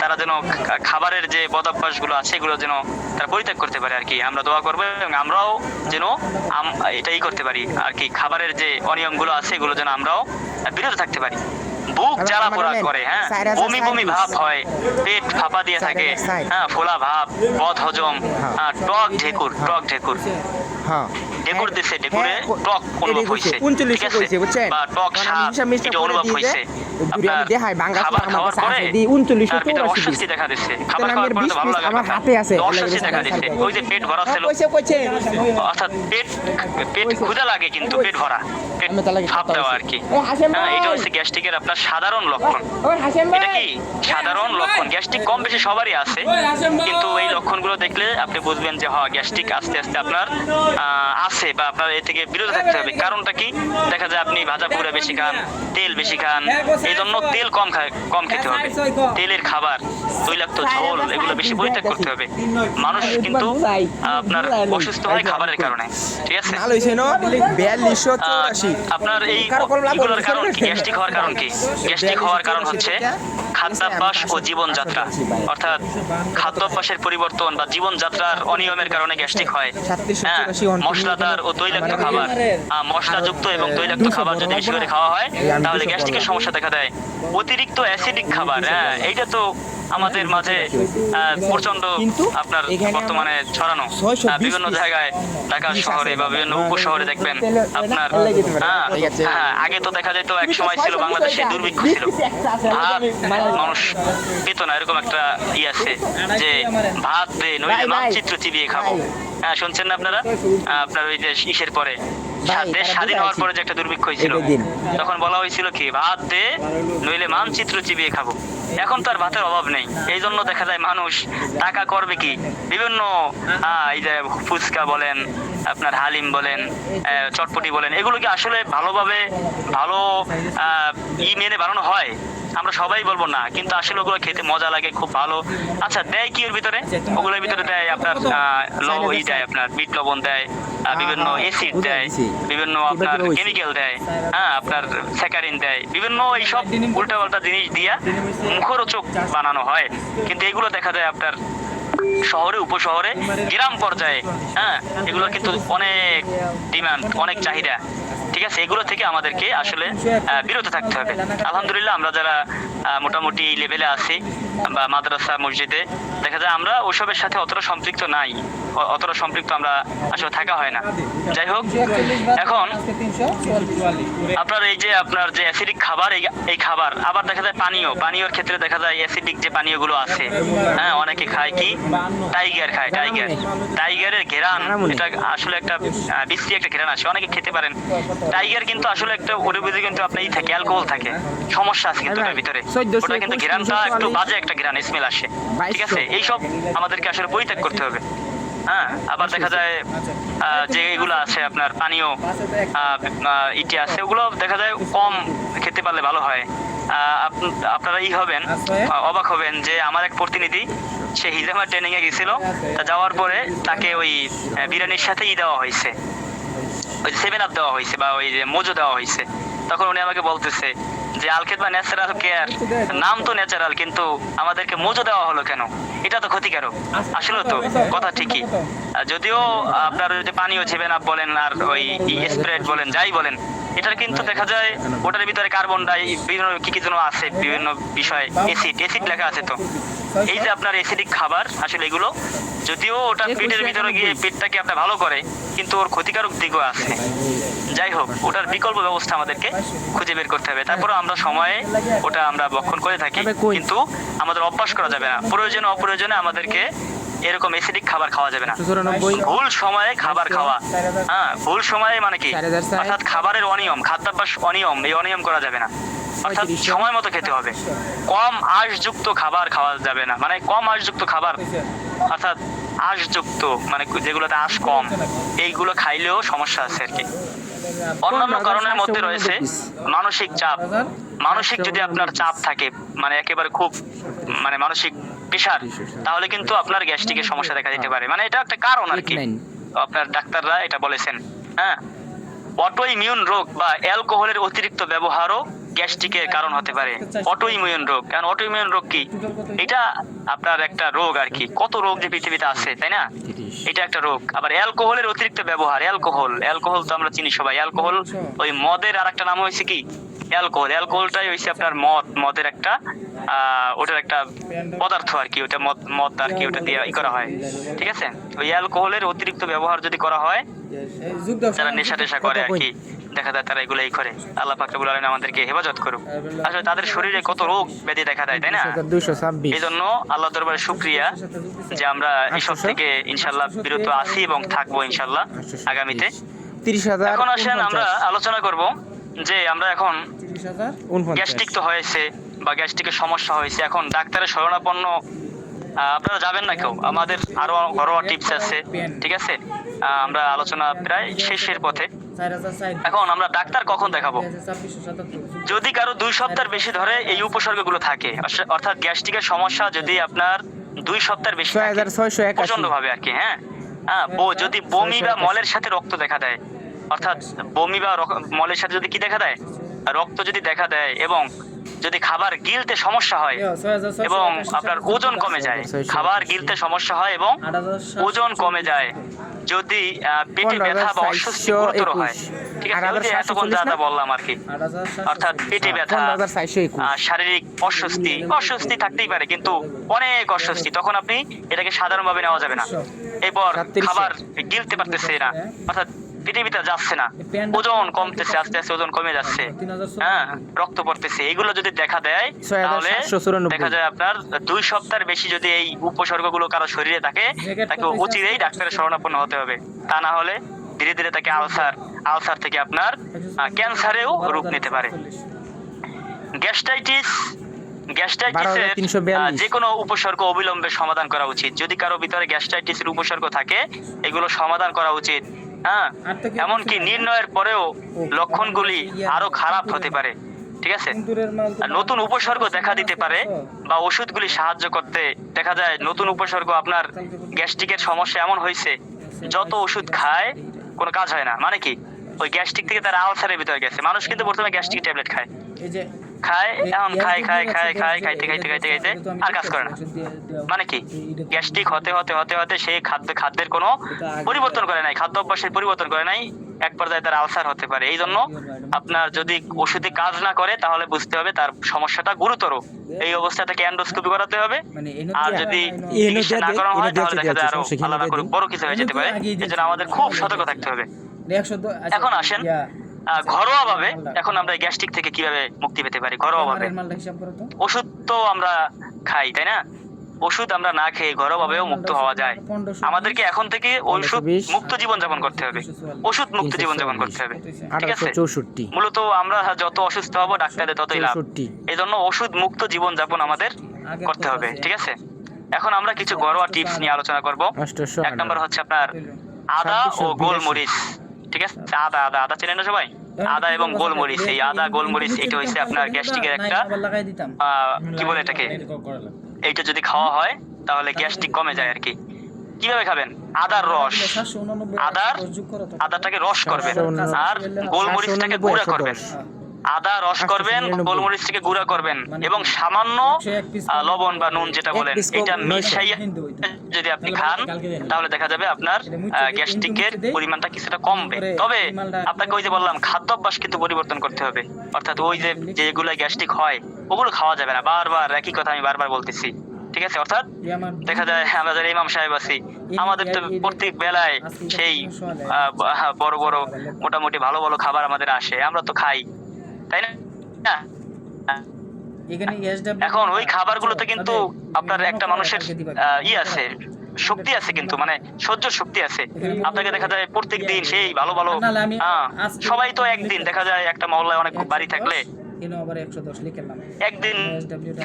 তারা যেন খাবারের যে বদঅভ্যাসগুলো আছে এগুলো যেন তারা পরিত্যাগ করতে পারে আর কি। আমরা দোয়া করবো এবং আমরাও যেন এটাই করতে পারি আর কি। খাবারের যে অনিয়মগুলো আছে এগুলো যেন আমরাও বিরত থাকতে পারি। বুক জ্বালা পোড়া করে, হ্যাঁ, বমি বমি ভাব হয়, পেট ফাঁপা দিয়ে থাকে, হ্যাঁ, ফোলা ভাব, বদ হজম, টক ঢেকুর, টক ঢেকুর, হ্যাঁ ঢেকুর দিছে, ঢেকুরে টক অনুভব হইছে, ঠিক আছে, বা টক স্বাদ এটা অনুভব হইছে। আপনার খাবার খাওয়ার পরে তার ভিতরে অস্বস্তি দেখা দিচ্ছে, খাবার খাওয়ার পরে তো ভালো লাগার কথা, অস্বস্তি দেখা দিচ্ছে। ওই যে পেট ভরা ছিল, অর্থাৎ পেট ক্ষুধা লাগে কিন্তু পেট ভরা, পেট ভাব দেওয়া আর কি। হ্যাঁ, এটা হচ্ছে গ্যাস্ট্রিকের আপনার সাধারণ লক্ষণ। এটা কি সাধারণ লক্ষণ? গ্যাস্ট্রিক কম বেশি সবারই আছে, কিন্তু এই লক্ষণগুলো দেখলে আপনি বুঝবেন যে হ্যাঁ, গ্যাস্ট্রিক আস্তে আস্তে আপনার আছে বা আপনার এ থেকে বিরত থাকতে হবে। কারণটা কি? দেখা যায় আপনি ভাজা পোড়া বেশি খান, তেল বেশি খান, এই জন্য তেল কম খেতে হবে। তেলের খাবার, তৈলাক্ত ঝোল এগুলো বেশি পরিত্যাগ করতে হবে। মানুষ কিন্তু আপনার অসুস্থ হয় খাবারের কারণে, ঠিক আছে। আপনার এইগুলোর কারণ কি? গ্যাস্ট্রিক হওয়ার কারণ কি? গ্যাস্ট্রিক হওয়ার কারণ হচ্ছে খাদ্যাভ্যাস ও জীবনযাত্রা, অর্থাৎ খাদ্যাভ্যাসের পরিবর্তন বা জীবনযাত্রার অনিয়মের কারণে গ্যাস্ট্রিক হয়। হ্যাঁ, মশলাদার ও তৈলাক্ত খাবার, মশলাযুক্ত এবং তৈলাক্ত খাবার যদি বেশি করে খাওয়া হয় তাহলে গ্যাস্ট্রিকের সমস্যা দেখা দেয়। অতিরিক্ত অ্যাসিডিক খাবার, হ্যাঁ, এইটা তো আমাদের মাঝে প্রচন্ড আপনার বর্তমানে ছড়ানো বিভিন্ন জায়গায়, ঢাকা শহরে বা বিভিন্ন উপশহরে দেখবেন আপনার। হ্যাঁ, আগে তো দেখা যেত, এক সময় ছিল বাংলাদেশে দুর্ভিক্ষ ছিল, ভাত মানুষ পেত না, এরকম একটা আছে যে ভাত দে নইলে মানচিত্র চিবিয়ে খাবো। হ্যাঁ, শুনছেন না আপনারা? আপনার ওই যে ইসের পরে, দেশ স্বাধীন হওয়ার পরে যে একটা দুর্ভিক্ষ হয়েছিল, তখন বলা হয়েছিল কি, ভাত দে নইলে মানচিত্র চিবিয়ে খাবো। এখন তো আর ভাতের অভাব নেই, এই জন্য দেখা যায় মানুষ টাকা করবে কি, বিভিন্ন এই যে ফুচকা বলেন, আপনার হালিম বলেন, চটপটি বলেন, এগুলো কি আসলে ভালোভাবে ভালো মেনে বানানো হয়? আমরা সবাই বলবো না, কিন্তু আসলে ওগুলো খেতে মজা লাগে, খুব ভালো। আচ্ছা, দেয় কি ওর ভিতরে? ওগুলোর ভিতরে দেয় আপনার দেয় আপনার বিট লবণ দেয়, বিভিন্ন এসিড দেয়, বিভিন্ন আপনার কেমিক্যাল দেয়, হ্যাঁ, আপনার স্যাকারিন দেয়, বিভিন্ন এইসব উল্টাপাল্টা জিনিস দিয়া মুখরোচক বানানো হয়। কিন্তু এগুলো দেখা যায় আপনার শহরে, উপশহরে, গ্রাম পর্যায়ে, হ্যাঁ, এগুলো কিন্তু অনেক ডিমান্ড, অনেক চাহিদা, ঠিক আছে। এগুলো থেকে আমাদেরকে আসলে বিরত থাকতে হবে। আলহামদুলিল্লাহ, আমরা যারা মোটামুটি লেভেলে আছি বা মাদ্রাসা মসজিদে, দেখা যায় আমরা ওসবের সাথে অতটা সম্পৃক্ত নাই, অতটা সম্পৃক্ত আমরা আসলে থাকা হয় না। যাই হোক, এখন আপনার এই যে আপনার যে অ্যাসিডিক খাবার, এই খাবার আবার দেখা যায় পানীয়র ক্ষেত্রে দেখা যায় অ্যাসিডিক যে পানীয়গুলো আছে, হ্যাঁ, অনেকে খায় কি, টাইগার খায়, টাইগারের ঘেরান, এটা আসলে একটা বিশ্রী একটা ঘেরান আছে, অনেকে খেতে পারেন। টাইগার কিন্তু আসলে একটা, ওর ভিতরে কিন্তু আপনার থাকে, অ্যালকোহল থাকে, সমস্যা আছে কিন্তু ওটার ভিতরে, ওটা কিন্তু ঘেরানটা একটু বাজে একটা ঘেরান, স্মেল আসে, ঠিক আছে। এইসব আমাদেরকে আসলে পরিত্যাগ করতে হবে। হ্যাঁ, আবার দেখা যায় যে এগুলো আছে আপনার পানীয় ইটি আছে, ওগুলো দেখা যায় কম খেতে পারলে ভালো হয়। আপনারা অবাক হবেন যে আমার এক প্রতিনিধি, সে হিজামা ট্রেনিং এ গেছিল, তা যাওয়ার পরে তাকে ওই বিরিয়ানির সাথে দেওয়া হয়েছে, ওই 7 আপ দেওয়া হয়েছে বা ওই যে মোজো দেওয়া হয়েছে। তখন উনি আমাকে বলতেছে যে আলখেদ বা ন্যাচারাল কেয়ার, নাম তো ন্যাচারাল, কিন্তু আমাদেরকে মোজো দেওয়া হলো কেন? এটা তো ক্ষতিকারক। আসলে তো কথা ঠিকই, যদিও আপনার যে পানীয় 7 আপ বলেন আর ওই স্প্রেড বলেন, যাই বলেন, এটার কিন্তু দেখা যায় ওটার ভিতরে কার্বন ডাই বিভিন্ন কি যেন আছে, বিভিন্ন বিষয়, এসিড লেখা আছে। তো এই যে আপনার অ্যাসিডিক খাবার, আসলে এগুলো যদিও ওটা পেটের ভিতরে গিয়ে পেটটাকে আপনার ভালো করে, কিন্তু ওর ক্ষতিকারক দিকও আছে। যাই হোক, ওটার বিকল্প ব্যবস্থা আমাদেরকে খুঁজে বের করতে হবে। তারপরে আমরা সময়ে ওটা আমরা ভক্ষণ করে থাকি, কিন্তু আমাদের অভ্যাস করা যাবে না। প্রয়োজনে অপ্রয়োজনে আমাদেরকে এরকম অ্যাসিডিক খাবার খাওয়া যাবে না। ভুল সময়ে খাবার খাওয়া, হ্যাঁ, ভুল সময়ে মানে কি, অর্থাৎ খাবারের অনিয়ম, খাদ্যাভ্যাস অনিয়ম, এই অনিয়ম করা যাবে না। অর্থাৎ সময় মতো খেতে হবে। কম আঁশযুক্ত খাবার খাওয়া যাবে না, মানে কম আঁশযুক্ত খাবার, অর্থাৎ আঁশযুক্ত মানে যেগুলোতে আঁশ কম, এইগুলো খাইলেও সমস্যা আছে আর কি। অন্যান্য কারণের মধ্যে রয়েছে মানসিক চাপ। মানসিক যদি আপনার চাপ থাকে, মানে একেবারে খুব মানে মানসিক প্রেশার, তাহলে কিন্তু আপনার গ্যাস্ট্রিকের সমস্যা দেখা দিতে পারে। মানে এটা একটা কারণ আর কি, আপনার ডাক্তাররা এটা বলেছেন। হ্যাঁ, অটোইমিউন রোগ বা অ্যালকোহলের অতিরিক্ত ব্যবহারও গ্যাস্ট্রিকের কারণ হতে পারে। অটোইমিউন রোগ, কারণ অটোইমিউন রোগ কি? এটা আপনার একটা রোগ আর কি, কত রোগ যে পৃথিবীতে আছে তাই না, এটা একটা রোগ। আবার অ্যালকোহলের অতিরিক্ত ব্যবহার, অ্যালকোহল তো আমরা চিনি সবাই, অ্যালকোহল ওই মদের আর একটা নাম হয়েছে কি অ্যালকোহলটাই হয়েছে আপনার মদের একটা ওটার একটা পদার্থ আর কি, ওটা মদ আর কি, ওটা দিয়ে করা হয়, ঠিক আছে। ওই অ্যালকোহলের অতিরিক্ত ব্যবহার যদি করা হয়, যারা নেশা টেশা করে আর কি, দেখা যায় তারা এগুলাই করে। আল্লাহ পাক রব্বুল আলামিন আমাদেরকে হেফাজত করুক। আসলে তাদের শরীরে কত রোগ ব্যাধি দেখা দেয় তাই না। 226 এই জন্য আল্লাহ দরবারে শুকরিয়া যে আমরা এসব থেকে ইনশাআল্লাহ বিরত আছি এবং থাকবো ইনশাআল্লাহ আগামীতে। 30,000 এখন আসেন আমরা আলোচনা করব যে আমরা এখন গ্যাস্ট্রিক তো হয়েছে বা গ্যাস্ট্রিকের সমস্যা হয়েছে, এখন ডাক্তারের শরণাপন্ন আপনারা যাবেন না কেউ, আমাদের আরো ঘরোয়া টিপস আছে, ঠিক আছে। আমরা আলোচনা প্রায় শেষের পথে। এখন আমরা ডাক্তার কখন দেখাবো? যদি কারো 2 সপ্তাহের বেশি ধরে এই উপসর্গগুলো থাকে, অর্থাৎ গ্যাস্ট্রিকের সমস্যা যদি আপনার 2 সপ্তাহের বেশি থাকে, 6681 প্রচন্ড ভাবে আর কি, হ্যাঁ যদি বমি বা মলের সাথে রক্ত দেখা দেয়, অর্থাৎ বমি বা মলের সাথে যদি কি দেখা দেয়, রক্ত যদি দেখা দেয়, এবং যদি খাবার গিলতে সমস্যা হয় এবং আপনার ওজন কমে যায়, খাবার গিলতে সমস্যা হয় এবং ওজন কমে যায়, যদি পেটে ব্যথা বা অস্বস্তি গুরুতর হয়, ঠিক আছে, ওই যে এতক্ষণ যা বললাম আর কি, অর্থাৎ পেটে ব্যথা, শারীরিক অস্বস্তি থাকতেই পারে, কিন্তু অনেক অস্বস্তি, তখন আপনি এটাকে সাধারণভাবে নেওয়া যাবে না। এরপর খাবার গিলতে পারতেছে না, অর্থাৎ পেটের ভিতরে যাচ্ছে না, ওজন কমতেছে, আস্তে আস্তে ওজন কমে যাচ্ছে, হ্যাঁ রক্ত পড়তেছে, এগুলো যদি দেখা দেয় তাহলে দেখা যায় আপনার 2 সপ্তাহের বেশি যদি এই উপসর্গগুলো কারো শরীরে থাকে, তাকে অচিরেই ডাক্তারের শরণাপন্ন হতে হবে। তা না হলে ধীরে ধীরে তাকে আলসার থেকে আপনার ক্যান্সারেও রূপ নিতে পারে। গ্যাস্ট্রাইটিসের যে কোনো উপসর্গ অবিলম্বে সমাধান করা উচিত। যদি কারো ভিতরে গ্যাস্ট্রাইটিসের উপসর্গ থাকে, এগুলো সমাধান করা উচিত, হ্যাঁ। এমনকি নির্ণয়ের পরেও লক্ষণগুলি আরো খারাপ হতে পারে, ঠিক আছে। নতুন উপসর্গ দেখা দিতে পারে বা ওষুধগুলি সাহায্য করতে, দেখা যায় নতুন উপসর্গ আপনার গ্যাস্ট্রিকের সমস্যা এমন হয়েছে, যত ওষুধ খায় কোনো কাজ হয় না, মানে কি ওই গ্যাস্ট্রিক থেকে তার আলসারের ভিতরে গেছে। মানুষ কিন্তু প্রথমে গ্যাস্ট্রিক ট্যাবলেট খায়, এখন খাইতে আর কাজ করে না, মানে কি গ্যাস্ট্রিক হতে সেই খাদ্যের কোনো পরিবর্তন করে নাই, খাদ্য অভ্যাসের পরিবর্তন করে নাই, এক পর্যায়ে তার আলসার হতে পারে। এই জন্য আপনার যদি ওষুধে কাজ না করে, তাহলে বুঝতে হবে তার সমস্যাটা গুরুতর, এই অবস্থা থেকে এন্ডোস্কোপি করাতে হবে। আর যদি চিকিৎসা না করা হয়, তাহলে দেখা যায় আরো আলাদা করে বড় কিছু হয়ে যেতে পারে। এই জন্য আমাদের খুব সতর্ক থাকতে হবে। এখন আসেন ঘরোয়া ভাবে, এখন আমরা গ্যাস্ট্রিক থেকে কিভাবে মুক্তি পেতে পারি ঘরোয়া ভাবে। ওষুধ তো আমরা খাই তাই না, ওষুধ আমরা না খেয়ে ঘরোয়া ভাবেও মুক্ত হওয়া যায়। আমাদেরকে এখন থেকে ওষুধ মুক্ত জীবন যাপন করতে হবে, ওষুধ মুক্ত জীবন যাপন করতে হবে, ঠিক আছে। মূলত আমরা যত অসুস্থ হব ডাক্তারের ততই লাভ, এই জন্য ওষুধ মুক্ত জীবন যাপন আমাদের করতে হবে, ঠিক আছে। এখন আমরা কিছু ঘরোয়া টিপস নিয়ে আলোচনা করব। 1 নম্বর হচ্ছে আপনার আদা ও গোলমরিচ, ঠিক আছে। আদা চেনেন না সবাই? আদা এবং গোলমরিচ, এই আদা গোলমরিচ এটা হচ্ছে আপনার গ্যাস্ট্রিকের একটা কি বলে এটাকে, এইটা যদি খাওয়া হয় তাহলে গ্যাস্ট্রিক কমে যায় আর কি। কিভাবে খাবেন? আদাটাকে রস করবেন আর গোলমরিচটাকে গুঁড়া করবেন, আদা রস করবেন, গোলমরিচটাকে গুঁড়া করবেন এবং সামান্য লবণ বা নুন যেটা বলেন, এটা মিশাইয়া যদি আপনি খান, তাহলে দেখা যাবে আপনার গ্যাস্ট্রিকের পরিমাণটা কিছুটা কমবে। তবে আপনাকে ওই যে বললাম, খাদ্যাভ্যাস কিন্তু পরিবর্তন করতে হবে, অর্থাৎ ওই যেগুলো গ্যাস্ট্রিক হয় ওগুলো খাওয়া যাবে না। বারবার একই কথা আমি বারবার বলতেছি, ঠিক আছে। অর্থাৎ দেখা যায় আমরা যারা ইমাম সাহেব আছি, আমাদের তো প্রত্যেক বেলায় সেই বড় বড় মোটামুটি ভালো ভালো খাবার আমাদের আসে, আমরা তো খাই তাই না। এখন ওই খাবারগুলোতে কিন্তু আপনার একটা মানুষের আছে, শক্তি আছে, কিন্তু মানে সহ্য শক্তি আছে। আপনাকে দেখা যায় প্রত্যেক দিন সেই ভালো ভালো সবাই তো একদিন দেখা যায় একটা মহল্লায় অনেক বাড়ি থাকলে একদিন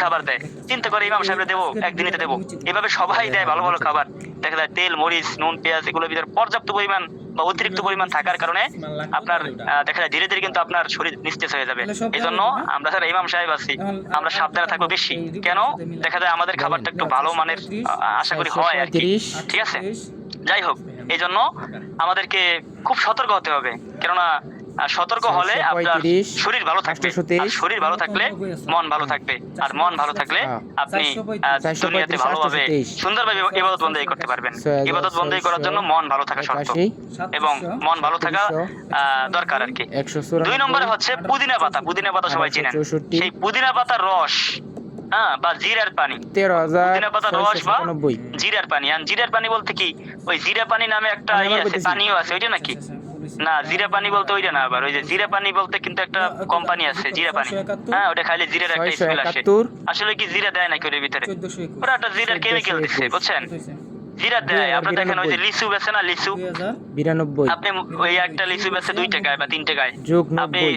খাবার দেয়, চিন্তা করে ইমাম সাহেবরে দেবো, একদিনই দেবো, এভাবে সবাই দেয় ভালো ভালো খাবার। দেখা যায় তেল মরিচ নুন পেঁয়াজ এগুলোর ভিতরে পর্যাপ্ত পরিমাণ বা অতিরিক্ত পরিমাণ থাকার কারণে আপনার দেখা যায় ধীরে ধীরে কিন্তু আপনার শরীর নিস্তেজ হয়ে যাবে। এই জন্য আমরা যারা ইমাম সাহেব আছি, আমরা সাবধানে থাকবো বেশি। কেন? দেখা যায় আমাদের খাবারটা একটু ভালো মানের আশা করি হয় আর কি, ঠিক আছে। যাই হোক, এই জন্য আমাদেরকে খুব সতর্ক হতে হবে, কেননা সতর্ক হলে আপনার 435, শরীর ভালো থাকবে, 823, আর শরীর ভালো থাকলে মন ভালো থাকবে, আর মন ভালো থাকলে আপনি দুনিয়াতে 435, ভালোভাবে 823, সুন্দরভাবে ইবাদত বন্দেগী করতে পারবেন। 6,000, ইবাদত বন্দেগী করার জন্য মন ভালো থাকা শর্ত 81, এবং মন ভালো থাকা দরকার আর কি। 194, 2 নম্বরে হচ্ছে পুদিনা পাতা। পুদিনা পাতা সবাই চেনেন, 864, সেই পুদিনা পাতার রস, হ্যাঁ, বা জিরার পানি, পুদিনা পাতার রস বা 13,697, জিরার পানি। আর জিরার পানি বলতে কি, ওই জিরা পানি নামে একটা আমি আবার আছে, বলতেছি। পানিও আছে, ওইটা নাকি? না, জিরা পানি বলতে ওইটা না, আবার ওই যে জিরা পানি বলতে কিন্তু একটা কোম্পানি আছে জিরা পানি, হ্যাঁ, ওটা খাইলে জিরার একটা স্মেল আসে। 671, আসলে কি জিরা দেয় নাকি ওর ভিতরে? ওরা একটা জিরার কেমিক্যাল দিচ্ছে, বুঝছেন? জিরা দেয়। আপনার দেখেন ওই যে লিচু বেছে না, লিচু, 92, আপনি ওই একটা লিচু বেছে 2 টাকায় বা 3 টাকায়, যোগ আপনি 90,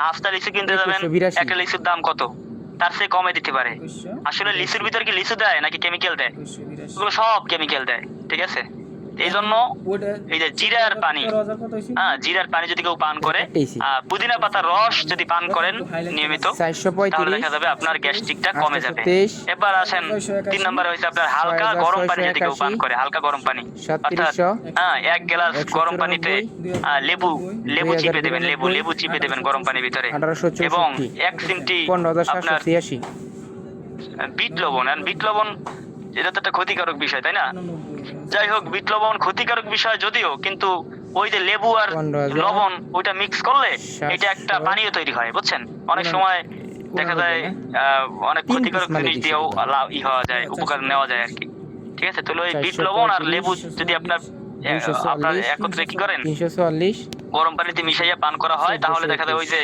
আস্তা লিচু কিনতে যাবেন, 182, একটা লিচুর দাম কত? তার চেয়ে কমে দিতে পারে। আসলে লিচুর ভিতরে কি লিচু দেয় নাকি কেমিক্যাল দেয়? ওগুলো সব কেমিক্যাল দেয়, ঠিক আছে? এই জন্য এই যে জিরার পানি, হ্যাঁ, জিরার পানি যদি কেউ পান করে, পুদিনা পাতার রস যদি পান করেন নিয়মিত, তাহলে দেখা 435, যাবে আপনার গ্যাস্ট্রিকটা কমে যাবে। 823, এবার আসেন 3 নম্বরে হচ্ছে আপনার হালকা গরম পানি যদি কেউ পান করে, হালকা গরম পানি, অর্থাৎ 3700, হ্যাঁ 1 গ্লাস গরম পানিতে লেবু চিপে দেবেন, লেবু চিপে দেবেন গরম পানির ভিতরে, 1864, এবং 1 চিমটি আপনার 15,786, বিট লবণ। আর বিট লবণ এটা তো একটা ক্ষতিকারক বিষয়, তাই না? যাই হোক, বিট লবণ ক্ষতিকারক বিষয় যদিও, কিন্তু ওই যে লেবু আর 15,000, লবণ ওইটা মিক্স করলে এটা একটা পানীয় তৈরি হয়, বুঝছেন? অনেক সময় দেখা যায় অনেক ক্ষতিকারক জিনিস দিয়েও হওয়া যায়, উপকার নেওয়া যায় আর কি, ঠিক আছে? তাহলে ওই বিট লবণ আর লেবু যদি আপনার একত্রে কি করেন, 344, গরম পানিতে মিশাইয়া পান করা হয়, তাহলে দেখা যায় ওই যে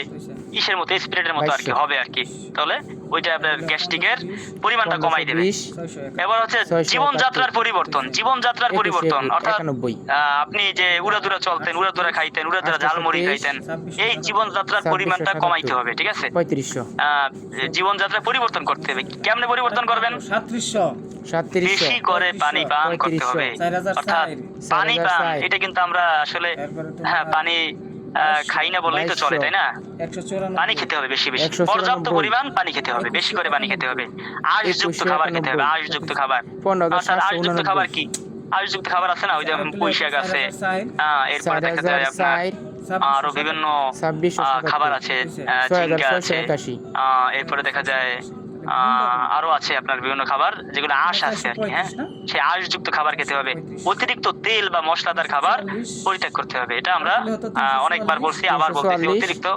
ইসের মতো, স্পিরিটের মতো আর কি হবে আর কি। তাহলে ওইটা আপনার গ্যাস্ট্রিকের পরিমাণটা কমাই দেবে। 1520, এবার হচ্ছে জীবনযাত্রার পরিবর্তন, জীবনযাত্রার পরিবর্তন, অর্থাৎ 91, আপনি যে উড়াদুরা চলতেন, উড়াদুরা খাইতেন, উড়াদুরা ঝালমুড়ি খাইতেন, এই জীবনযাত্রার পরিমাণটা কমাইতে হবে, ঠিক আছে? 3500, জীবনযাত্রা পরিবর্তন করতে হবে। কেমনে পরিবর্তন করবেন? 3700, বেশি করে পানি পান করতে হবে, অর্থাৎ পানি পান। এটা কিন্তু আমরা আসলে হ্যাঁ পানি খাই না বললেই তো চলে, তাই না? পানি খেতে হবে বেশি বেশি, 194, পর্যাপ্ত পরিমাণ পানি খেতে হবে, বেশি করে পানি খেতে হবে, আঁশযুক্ত খাবার খেতে হবে, আঁশযুক্ত খাবার। অর্থাৎ আঁশযুক্ত খাবার কি? আঁশযুক্ত খাবার আছে না, ওই যে পুঁইশাক আছে, এরপরে দেখা যায় আপনার 4000, আরো বিভিন্ন 2677, খাবার আছে, ঝিঙ্গা আছে, 6681, এরপরে দেখা যায় আরো আছে আপনার বিভিন্ন খাবার যেগুলো আঁশ আছে আর কি, হ্যাঁ, সেই আঁশযুক্ত খাবার খেতে হবে। অতিরিক্ত তেল বা মশলাদার খাবার পরিত্যাগ করতে হবে। এটা আমরা অনেকবার বলছি, আবার বলতেছি, অতিরিক্ত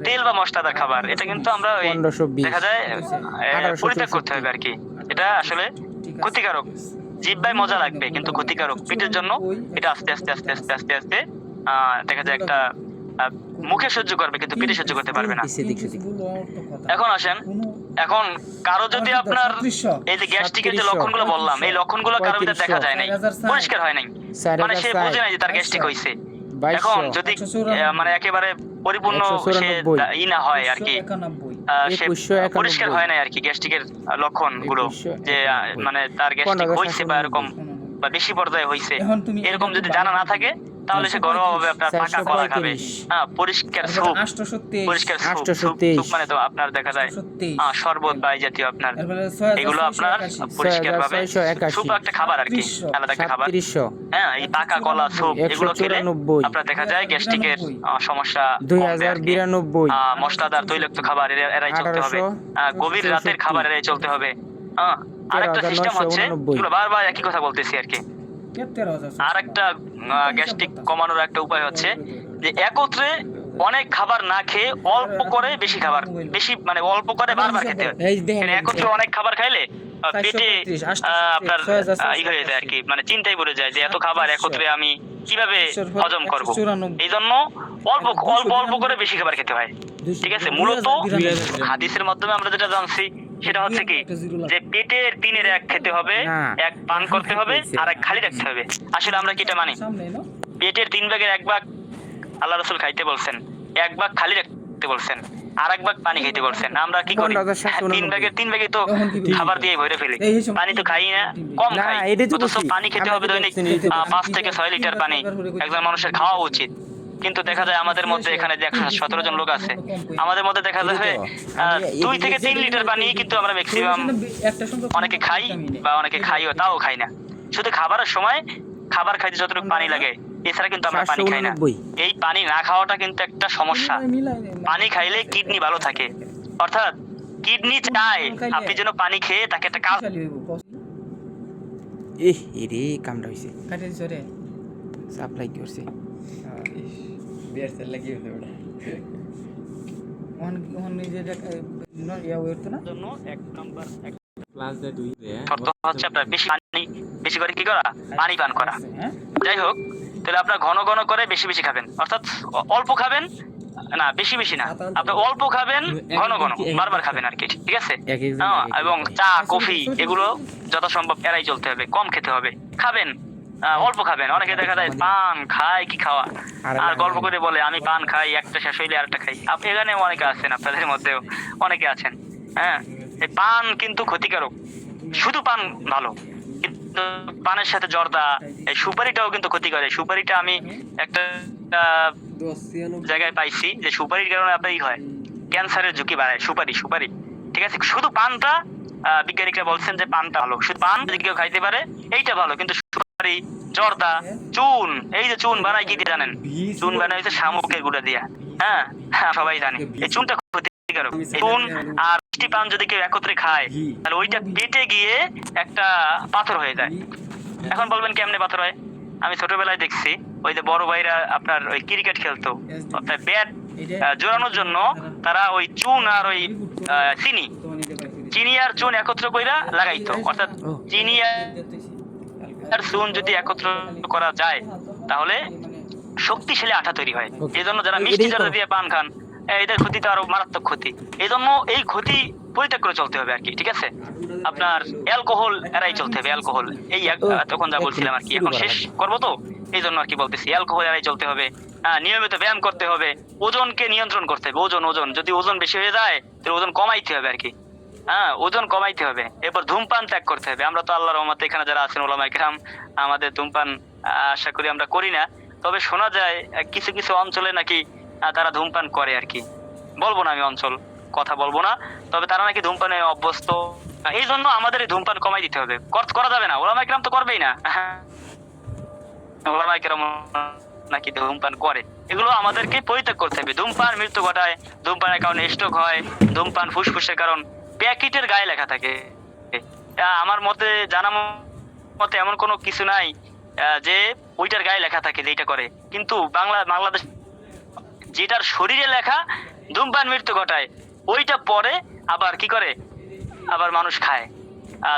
তেল বা মশলাদার খাবার এটা কিন্তু আমরা ওই 1520, দেখা যায় পরিত্যাগ করতে হবে আর কি। এটা আসলে ক্ষতিকারক, জিহ্বায় মজা লাগবে কিন্তু ক্ষতিকারক পেটের জন্য। এটা আস্তে আস্তে আস্তে আস্তে আস্তে আস্তে দেখা যায় একটা মুখে সহ্য করবে কিন্তু পেটে সহ্য করতে পারবে না। এখন আসেন, এখন কারো যদি আপনার এই যে গ্যাস্ট্রিকের যে লক্ষণগুলো বললাম, এই লক্ষণগুলো কারো ভিতরে দেখা যায় নাই, পরিষ্কার হয় নাই, মানে সে বুঝে নাই যে তার গ্যাস্ট্রিক হয়েছে। এখন যদি মানে একেবারে পরিপূর্ণ সে না হয় আর কি, সে পরিষ্কার হয় না আর কি গ্যাস্ট্রিকের লক্ষণগুলো, যে মানে তার গ্যাস্ট্রিক হয়েছে বা এরকম বা বেশি পর্যায়ে হয়েছে, এরকম যদি জানা না থাকে, তাহলে সে ঘরোয়াভাবে আপনার পাকা কলা খাবে, হ্যাঁ, পরিষ্কার স্যুপ, পরিষ্কার স্যুপ মানে তো আপনার দেখা যায় শরবত বা এই জাতীয় আপনার এগুলো আপনার পরিষ্কার ভাবে স্যুপ একটা খাবার আর কি, আলাদা একটা খাবার, হ্যাঁ, এই পাকা কলা স্যুপ এগুলো খেলে আপনার দেখা যায় গ্যাস্ট্রিকের সমস্যা কমবে আর কি। মশলাদার তৈলাক্ত খাবার এরাই চলতে হবে, গভীর রাতের খাবার এরাই চলতে হবে। আরেকটা সিস্টেম হচ্ছে, বারবার একই কথা বলতেছি আর কি, আর একটা গ্যাস্ট্রিক কমানোর একটা উপায় হচ্ছে যে একত্রে অনেক খাবার না খেয়ে অল্প করে বেশি খাবার, বেশি মানে অল্প করে বারবার খেতে হবে। একত্রে অনেক খাবার খাইলে পেটে আপনার হয়ে যায় আর কি, মানে চিন্তায় পড়ে যায় যে এত খাবার একত্রে আমি কিভাবে হজম করব। এই জন্য অল্প অল্প অল্প করে বেশি খাবার খেতে হয়, ঠিক আছে? মূলত হাদিসের মাধ্যমে আমরা যেটা জানছি সেটা হচ্ছে কি, যে পেটের 3/1 খেতে হবে, 1 পান করতে হবে, আর 1 খালি রাখতে হবে। আসলে আমরা কিটা মানি, পেটের 3 ভাগের 1 ভাগ আল্লাহ রাসূল খাইতে বলছেন, 1 ভাগ খালি রাখতে বলছেন, আর 1 ভাগ পানি খাইতে বলছেন। আমরা কি করি, 3 ভাগে তো খাবার দিয়ে ভরে ফেলি, পানি তো খাই না, কম খাই। অথচ পানি খেতে হবে দৈনিক 5 থেকে 6 লিটার পানি একজন মানুষের খাওয়া উচিত। কিন্তু দেখা যায় আমাদের মধ্যে এখানে যে 117 জন লোক আছে, আমাদের মধ্যে দেখা যায় 2 থেকে 3 লিটার পানি কিন্তু আমরা ম্যাক্সিমাম অনেকে খাই বা অনেকে খাইও, তাও খাই না। শুধু খাবারের সময় খাবার খাইতে যতটুকু পানি লাগে এছাড়া কিন্তু আমরা পানি খাই না। 789। এই পানি না খাওয়াটা কিন্তু একটা সমস্যা। পানি খাইলে কিডনি ভালো থাকে, অর্থাৎ কিডনি চায় আপনি যেন পানি খেয়ে তাকে একটা কাজ এরে কামড়া হইছে, কাটে জোরে সাপ্লাই করছে। বিয়ার সেল লাগি হলো ওটা অন অন নিজে ইয়া হইতো না জন্য এক নাম্বার ক্লাস দে দুই দে শর্ত হচ্ছে আপনার বেশি করে কি করা, পানি পান করা। হ্যাঁ যাই হোক, তাহলে আপনার ঘন ঘন করে বেশি বেশি খাবেন, অর্থাৎ অল্প খাবেন না, বেশি বেশি না, আপনি অল্প খাবেন, ঘন ঘন বারবার খাবেন আর কি, ঠিক আছে? এক এক জন হ্যাঁ, এক এক এবং চা কফি এগুলো যথাসম্ভব এড়াই চলতে হবে, কম খেতে হবে, খাবেন অল্প খাবেন। অনেকে দেখা যায় পান খায় কি খাওয়া, আর গল্প করে বলে আমি পান খাই, একটা শেষ হইলে আরেকটা খাই। এখানে অনেকে আছেন, আপনাদের মধ্যেও অনেকে আছেন। হ্যাঁ, এই পান কিন্তু ক্ষতিকারক, শুধু পান ভালো, কিন্তু পানের সাথে জর্দা, এই সুপারিটাও কিন্তু ক্ষতি করে। সুপারিটা আমি একটা জায়গায় পাইছি যে সুপারির কারণে আপনার ই হয়, ক্যান্সারের ঝুঁকি বাড়ায় সুপারি, ঠিক আছে? শুধু পানটা বিজ্ঞানীরা বলছেন যে পানটা ভালো, শুধু পান যদি কেউ খাইতে পারে এইটা ভালো, কিন্তু সুপারি, জর্দা, চুন, এই যে চুন বানায় কি দিয়ে জানেন? চুন বানায় হচ্ছে শামুকের গুঁড়া দিয়া। হ্যাঁ, সবাই জানে এই চুনটা ক্ষতিকারক। চুন আর মিষ্টি পান যদি কেউ একত্রে খায় তাহলে ওইটা পেটে গিয়ে একটা পাথর হয়ে যায়। এখন বলবেন কেমনে পাথর হয়? আমি ছোটবেলায় দেখছি, ওই যে বড় ভাইরা আপনার ওই ক্রিকেট খেলতো, অর্থাৎ ব্যাট জোরানোর জন্য তারা ওই চুন আর ওই চিনি আর চুন একত্র কইরা লাগাইতো, অর্থাৎ চিনি আর চুন যদি একত্র করা যায় তাহলে শক্তিশালী আঠা তৈরি হয়। এই জন্য যারা মিষ্টি জর্দা দিয়ে পান খান, এদের ক্ষতি তো আরো মারাত্মক ক্ষতি। এই জন্য এই ক্ষতি পরিত্যাগ করে চলতে হবে আর কি, ঠিক আছে? আপনার অ্যালকোহল এড়াই চলতে হবে, অ্যালকোহল এই তখন যা বলছিলাম আর কি, এখন শেষ করবো তো এই জন্য আর কি বলতেছি, অ্যালকোহল এড়াই চলতে হবে। নিয়মিত ব্যায়াম করতে হবে, ওজনকে নিয়ন্ত্রণ করতে হবে। ওজন যদি ওজন বেশি হয়ে যায় তাহলে ওজন কমাইতে হবে আর কি। হ্যাঁ, ওজন কমাইতে হবে। এরপর ধূমপান ত্যাগ করতে হবে। আমরা তো আল্লাহর রহমতে এখানে যারা আছেন ওলামায়ে কেরাম, আমাদের ধূমপান আশা করি আমরা করি না, তবে শোনা যায় কিছু কিছু অঞ্চলে নাকি তারা ধূমপান করে আর কি। বলবো না আমি অঞ্চল, কথা বলবো না, তবে তারা নাকি ধূমপানে অভ্যস্ত। এই জন্য আমাদের এই ধূমপান কমাই দিতে হবে, করা যাবে না। ওলামায়ে কেরাম তো করবেই না, ওলামায়ে কেরাম নাকি ধূমপান করে, এগুলো আমাদেরকে পরিত্যাগ করতে হবে। ধূমপান মৃত্যু ঘটায়, ধূমপানের কারণে স্ট্রোক হয়, ধূমপান ফুসফুসের কারণ। প্যাকেটের গায়ে লেখা থাকে, আমার মতে জানা মতে এমন কোনো কিছু নাই যে ওইটার গায়ে লেখা থাকে যে এটা করে, কিন্তু বাংলাদেশ যেটার শরীরে লেখা ধূমপান মৃত্যু ঘটায় ওইটা পরে আবার কি করে, আবার মানুষ খায়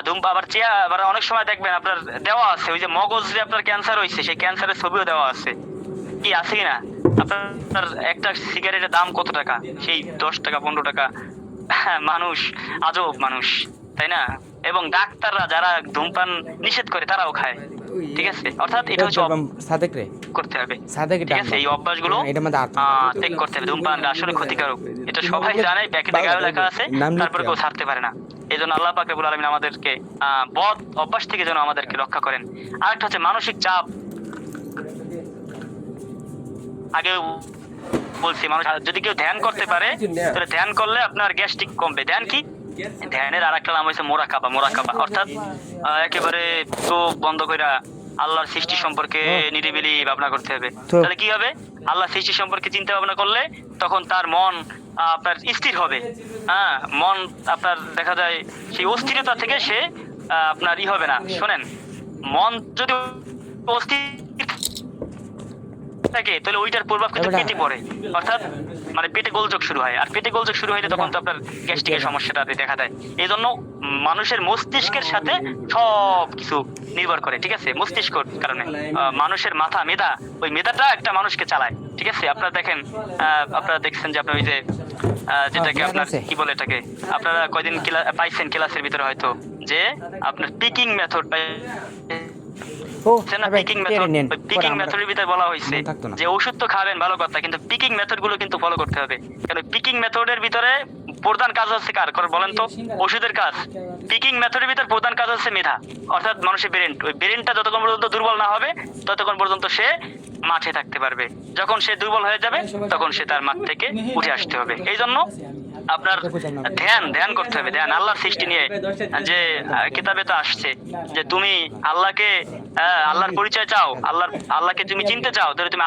ধূমপান। আবার অনেক সময় দেখবেন আপনার দেওয়া আছে ওই যে মগজে আপনার ক্যান্সার হয়েছে, সেই ক্যান্সারের ছবিও দেওয়া আছে, কি আছে কিনা? আপনার একটা সিগারেটের দাম কত টাকা, সেই 10 টাকা 15 টাকা। মানুষ আজব মানুষ, তাই না? এবং ডাক্তাররা যারা ধূমপান নিষেধ করে তারাও খায়, ঠিক আছে? অর্থাৎ এটা হচ্ছে সাদেক রে করতে হবে, সাদেক ঠিক আছে? এই অভ্যাসগুলো এটা মধ্যে আর ত্যাগ করতে হবে। ধূমপানটা আসলে ক্ষতিকারক, এটা সবাই জানে, প্যাকেটে গায়ে লেখা আছে, তারপরে কেউ ছাড়তে পারে না। এই জন্য আল্লাহ পাক রব্বুল আলামিন আমাদেরকে বদ অভ্যাস থেকে যেন আমাদেরকে রক্ষা করেন। আরেকটা হচ্ছে মানসিক চাপ। আগে বলছি, মানুষ যদি কেউ ধ্যান করতে পারে তাহলে ধ্যান করলে আপনার গ্যাস্ট্রিক কমবে। ধ্যান কি? ধ্যানের আরেকটা নাম হচ্ছে মোরাকাবা, অর্থাৎ একেবারে চোখ বন্ধ কইরা আল্লাহর সৃষ্টি সম্পর্কে নিরিবিলি ভাবনা করতে হবে। তাহলে কি হবে? আল্লাহর সৃষ্টি সম্পর্কে চিন্তা ভাবনা করলে তখন তার মন আপনার স্থির হবে। হ্যাঁ, মন আপনার দেখা যায় সেই অস্থিরতা থেকে সে আপনার হবে না। শোনেন, মন যদি অস্থির থাকে তাহলে ওইটার প্রভাব কিন্তু পেটে পড়ে, অর্থাৎ মানে পেটে গোলযোগ শুরু হয়, আর পেটে গোলযোগ শুরু হইলে তখন তো আপনার গ্যাস্ট্রিকের সমস্যাটা দেখা দেয়। এই জন্য মানুষের মস্তিষ্কের সাথে সব কিছু নির্ভর করে, ঠিক আছে? মস্তিষ্কর কারণে মানুষের মাথা, মেধা, ওই মেধাটা একটা মানুষকে চালায়, ঠিক আছে? আপনারা দেখেন, আপনারা দেখছেন যে আপনার ওই যে যেটাকে আপনার কি বলে, এটাকে আপনারা কয়দিন পাইছেন ক্লাসের ভিতরে হয়তো, যে আপনার পিকিং মেথড পিকিং মেথডের ভিতরে বলা হয়েছে যে ওষুধ তো খাবেন ভালো কথা, কিন্তু পিকিং মেথড গুলো কিন্তু ফলো করতে হবে। কারণ পিকিং মেথডের ভিতরে প্রধান কাজ হচ্ছে কার বলেন তো? ওষুধের কাজ। পিকিং মেথডের ভিতরে প্রধান কাজ হচ্ছে মেধা, অর্থাৎ মানুষের ব্রেন। ওই ব্রেনটা যতক্ষণ পর্যন্ত দুর্বল না হবে ততক্ষণ পর্যন্ত সে মাঠে থাকতে পারবে। যখন সে দুর্বল হয়ে যাবে তখন সে তার মাঠ থেকে উঠে আসতে হবে। এই জন্য আপনার ধ্যান করতে হবে, ধ্যান আল্লাহর সৃষ্টি নিয়ে। যে কিতাবে তো আসছে যে তুমি আল্লাহকে আল্লাহর পরিচয় চাও, আল্লাহকে তুমি চিনতে চাও, তাহলে তুমি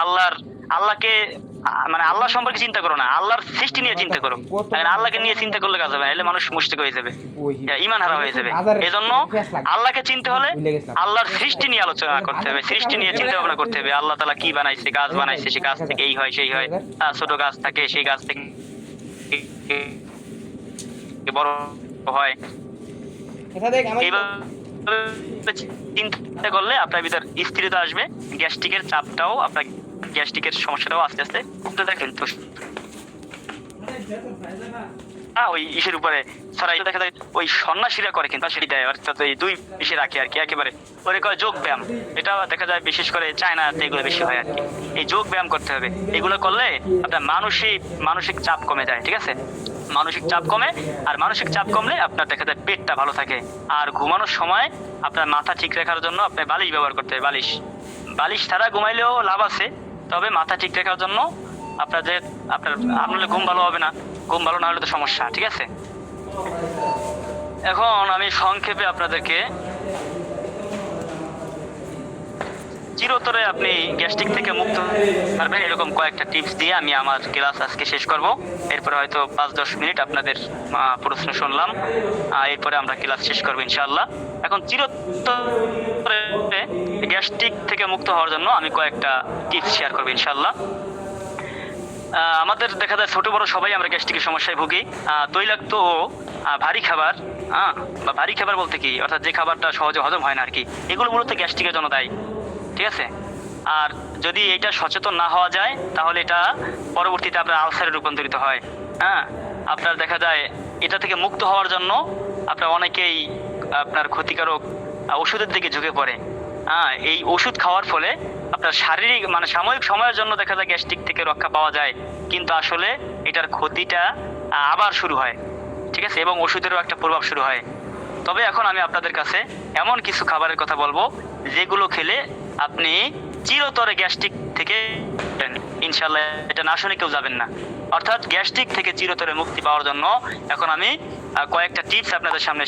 আল্লাহকে মানে আল্লাহ সম্পর্কে চিন্তা করো না, আল্লাহর সৃষ্টি নিয়ে চিন্তা করো। আল্লাহকে নিয়ে চিন্তা করলে কাজ হবে না, এলে মানুষ মুশরিক হয়ে যাবে, ঈমান হারা হয়ে যাবে। এজন্য আল্লাহকে চিনতে হলে আল্লাহর সৃষ্টি নিয়ে আলোচনা করতে হবে, সৃষ্টি নিয়ে চিন্তা ভাবনা করতে হবে। আল্লাহ তাআলা কি বানাইছে, গাছ বানাইছে, সেই গাছ থেকে এই হয় সেই হয়, ছোট গাছ থাকে সেই গাছ থেকে বড় হয়। চিন্তা করলে আপনার ভিতর স্থিরতা আসবে, গ্যাস্ট্রিকের চাপটাও আপনার গ্যাস্ট্রিকের সমস্যাটাও আস্তে আস্তে দেখেন তো ওই ইসের উপরে ছড়াই দেখা যায় ওই সন্ন্যাসীরা করে, কিন্তু সেটি দেয় অর্থাৎ এই দুই ইসে রাখে আর কি, একেবারে ওরে কয় যোগ ব্যায়াম। এটা দেখা যায় বিশেষ করে চায়নাতে এগুলো বেশি হয় আর কি। এই যোগ ব্যায়াম করতে হবে, এগুলো করলে আপনার মানসিক চাপ কমে যায়, ঠিক আছে? মানসিক চাপ কমে, আর মানসিক চাপ কমলে আপনার দেখা যায় পেটটা ভালো থাকে। আর ঘুমানোর সময় আপনার মাথা ঠিক রাখার জন্য আপনি বালিশ ব্যবহার করতে হবে। বালিশ ছাড়া ঘুমাইলেও লাভ আছে, তবে মাথা ঠিক রাখার জন্য আপনার ঘুম ভালো হবে না, ঘুম ভালো না হলে তো সমস্যা, ঠিক আছে? এখন আমি সংক্ষেপে আপনাদেরকে চিরতরে আপনি গ্যাস্ট্রিক থেকে মুক্ত পারবেন এরকম কয়েকটা টিপস দিয়ে আমি আমার ক্লাস আজকে শেষ করব। এরপরে হয়তো 5-10 মিনিট আপনাদের প্রশ্ন শুনলাম, এরপরে আমরা ক্লাস শেষ করবো ইনশাআল্লাহ। এখন চিরতরে গ্যাস্ট্রিক থেকে মুক্ত হওয়ার জন্য আমি কয়েকটা টিপস শেয়ার করবো ইনশাআল্লাহ। আমাদের দেখা যায় ছোট বড় সবাই আমরা গ্যাস্ট্রিকের সমস্যায় ভুগি। তৈলাক্ত ও ভারী খাবার, বা ভারী খাবার বলতে কি, অর্থাৎ যে খাবারটা সহজে হজম হয় না আর কি, এগুলো মূলত গ্যাস্ট্রিকের জন্য দায়ী, ঠিক আছে? আর যদি এটা সচেতন না হওয়া যায় তাহলে এটা পরবর্তীতে আপনার আলসারে রূপান্তরিত হয়। আপনার দেখা যায় এটা থেকে মুক্ত হওয়ার জন্য আপনার অনেকেই আপনার ক্ষতিকারক ওষুধের দিকে ঝুঁকে পড়ে। এই ওষুধ খাওয়ার ফলে আপনার শারীরিক মানে সাময়িক সময়ের জন্য দেখা যায় গ্যাস্ট্রিক থেকে রক্ষা পাওয়া যায়, কিন্তু আসলে এটার ক্ষতিটা আবার শুরু হয়, ঠিক আছে? এবং ওষুধেরও একটা প্রভাব শুরু হয়। তবে এখন আমি আপনাদের কাছে এমন কিছু খাবারের কথা বলবো যেগুলো খেলে আপনি চিরতরে গ্যাস্ট্রিক থেকে ইনশাআল্লাহ এটা না শুনে কেউ যাবেন না। অর্থাৎ গ্যাস্ট্রিক থেকে চিরতরে মুক্তি পাওয়ার জন্য এখন আমি কয়েকটা টিপস আপনাদের সামনে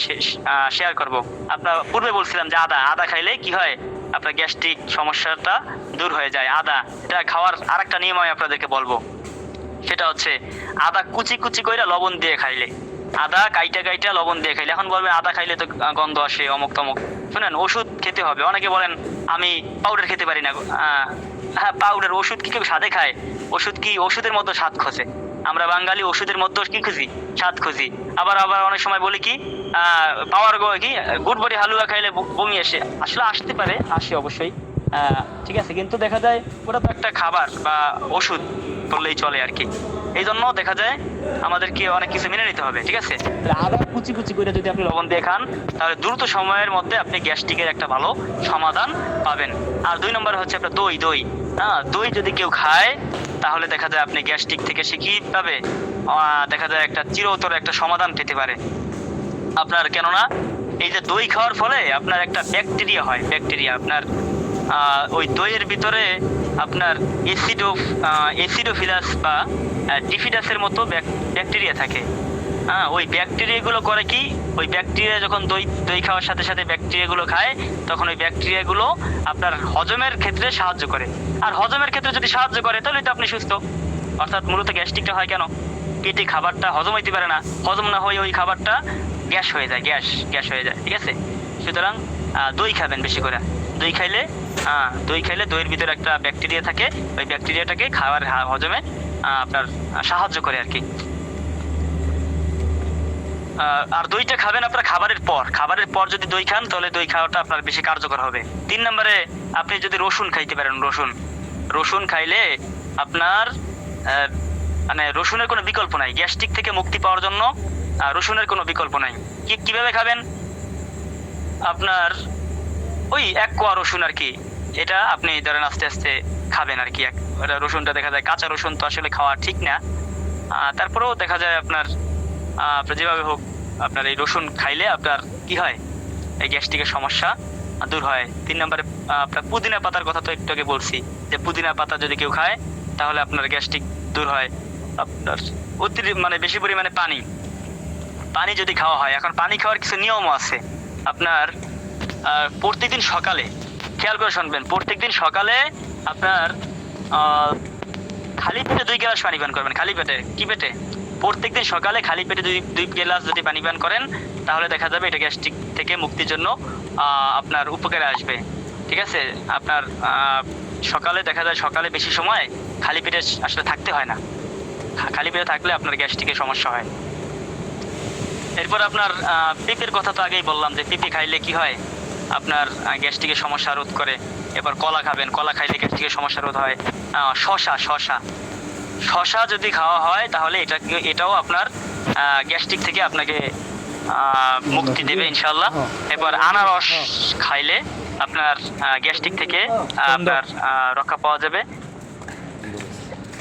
শেয়ার করব। আপনার পূর্বে বলছিলাম যে আদা খাইলে কি হয়, আপনার গ্যাস্ট্রিক সমস্যাটা দূর হয়ে যায়। আদা এটা খাওয়ার আরেকটা নিয়ম আমি আপনাদেরকে বলবো, সেটা হচ্ছে আদা কুচি কুচি করে লবণ দিয়ে খাইলে, আদা কাইটা লবণ দিয়ে খাইলে। এখন বলবেন আদা খাইলে তো গন্ধ আসে অমুক তমুক, শুনেন ওষুধ খেতে হবে। অনেকে বলেন আমি পাউডার খেতে পারি না। হ্যাঁ, পাউডার ওষুধ কি কেউ স্বাদে খায়? ওষুধ কি ওষুধের মতো স্বাদ খোঁজে? আমরা বাঙালি ওষুধের মধ্যে কি খুঁজি? স্বাদ খুঁজি। আবার অনেক সময় বলি কি পাওয়ার কি গুড়বড়ি হালুয়া খাইলে বমি আসে। আসলে আসতে পারে, আসে অবশ্যই, ঠিক আছে, কিন্তু দেখা যায় ওটা তো একটা খাবার বা ওষুধ বললেই চলে আর কি। এই জন্য দেখা যায় আমাদেরকে অনেক কিছু মেনে নিতে হবে, ঠিক আছে? আদা কুচি কুচি করে যদি আপনি লবণ দিয়ে খান তাহলে দ্রুত সময়ের মধ্যে আপনি গ্যাস্ট্রিকের একটা ভালো সমাধান পাবেন। আর 2 নম্বর হচ্ছে আপনার দই। দই যদি কেউ খায় তাহলে দেখা যায় আপনি গ্যাস্ট্রিক থেকে সে কি পাবে, দেখা যায় একটা চিরতর একটা সমাধান পেতে পারে আপনার। কেননা এই যে দই খাওয়ার ফলে আপনার একটা ব্যাকটেরিয়া হয়, আপনার ওই দইয়ের ভিতরে আপনার অ্যাসিডোফিলাস বা ডিফিডাসের মতো ব্যাকটেরিয়া থাকে। ওই ব্যাকটেরিয়াগুলো করে কি, ওই ব্যাকটেরিয়া যখন দই খাওয়ার সাথে সাথে ব্যাকটেরিয়াগুলো খায় তখন ওই ব্যাকটেরিয়াগুলো আপনার হজমের ক্ষেত্রে সাহায্য করে। আর হজমের ক্ষেত্রে যদি সাহায্য করে তাহলে তো আপনি সুস্থ। অর্থাৎ মূলত গ্যাস্ট্রিকটা হয় কেন, পেটে খাবারটা হজম হইতে পারে না, হজম না হয়ে ওই খাবারটা গ্যাস হয়ে যায়, গ্যাস হয়ে যায়, ঠিক আছে? সুতরাং দই খাবেন বেশি করে। দই খাইলে দইয়ের ভিতরে একটা ব্যাকটেরিয়া থাকে, ওই ব্যাকটেরিয়াটাকে খাবার হজমে আপনার সাহায্য করে আর কি। আর দইটা খাবেন আপনার খাবারের পর যদি দই খান তাহলে দই খাওয়াটা আপনার বেশি কার্যকর হবে। 3 নম্বরে আপনি যদি রসুন খাইতে পারেন, রসুন খাইলে আপনার মানে রসুনের কোনো বিকল্প নাই। গ্যাস্ট্রিক থেকে মুক্তি পাওয়ার জন্য রসুনের কোনো বিকল্প নাই। কিভাবে খাবেন, আপনার ওই 1 কোয়া রসুন আর কি, এটা আপনি ধরেন আস্তে আস্তে খাবেন আর কি। রসুনটা দেখা যায় কাঁচা রসুন তো আসলে খাওয়া ঠিক না, তারপরেও দেখা যায় আপনার যেভাবে হোক আপনার এই রসুন খাইলে আপনার কি হয়, এই গ্যাস্ট্রিকের সমস্যা দূর হয়। 3 নম্বরে আপনার পুদিনা পাতার কথা তো একটু আগে বলছি, যে পুদিনা পাতা যদি কেউ খায় তাহলে আপনার গ্যাস্ট্রিক দূর হয়। আপনার মানে বেশি পরিমাণে পানি যদি খাওয়া হয়, এখন পানি খাওয়ার কিছু নিয়মও আছে আপনার। প্রত্যেকদিন সকালে খেয়াল করে শুনবেন, প্রত্যেকদিন সকালে আপনার খালি পেটে 2 গ্লাস পানি পান করবেন। খালি পেটে, কি পেটে? প্রত্যেকদিন সকালে খালি পেটে 2 গ্লাস যদি পানি পান করেন তাহলে দেখা যাবে এটা গ্যাস্ট্রিক থেকে মুক্তির জন্য আপনার উপকারে আসবে। ঠিক আছে, আপনার সকালে দেখা যায় সকালে বেশি সময় খালি পেটে আসলে থাকতে হয় না। খালি পেটে থাকলে আপনার গ্যাস্ট্রিকের সমস্যা হয়। এরপর আপনার পেঁপের কথা তো আগেই বললাম যে পেঁপে খাইলে কি হয়, আপনার গ্যাস্ট্রিকের সমস্যা রোধ করে। এবার কলা খাবেন, কলা খাইলে গ্যাস্ট্রিকের সমস্যা রোধ হয়। শশা যদি খাওয়া হয় তাহলে এটাও আপনার গ্যাস্ট্রিক থেকে আপনাকে মুক্তি দেবে ইনশাল্লাহ। এবার আনারস খাইলে আপনার গ্যাস্ট্রিক থেকে আপনার রক্ষা পাওয়া যাবে,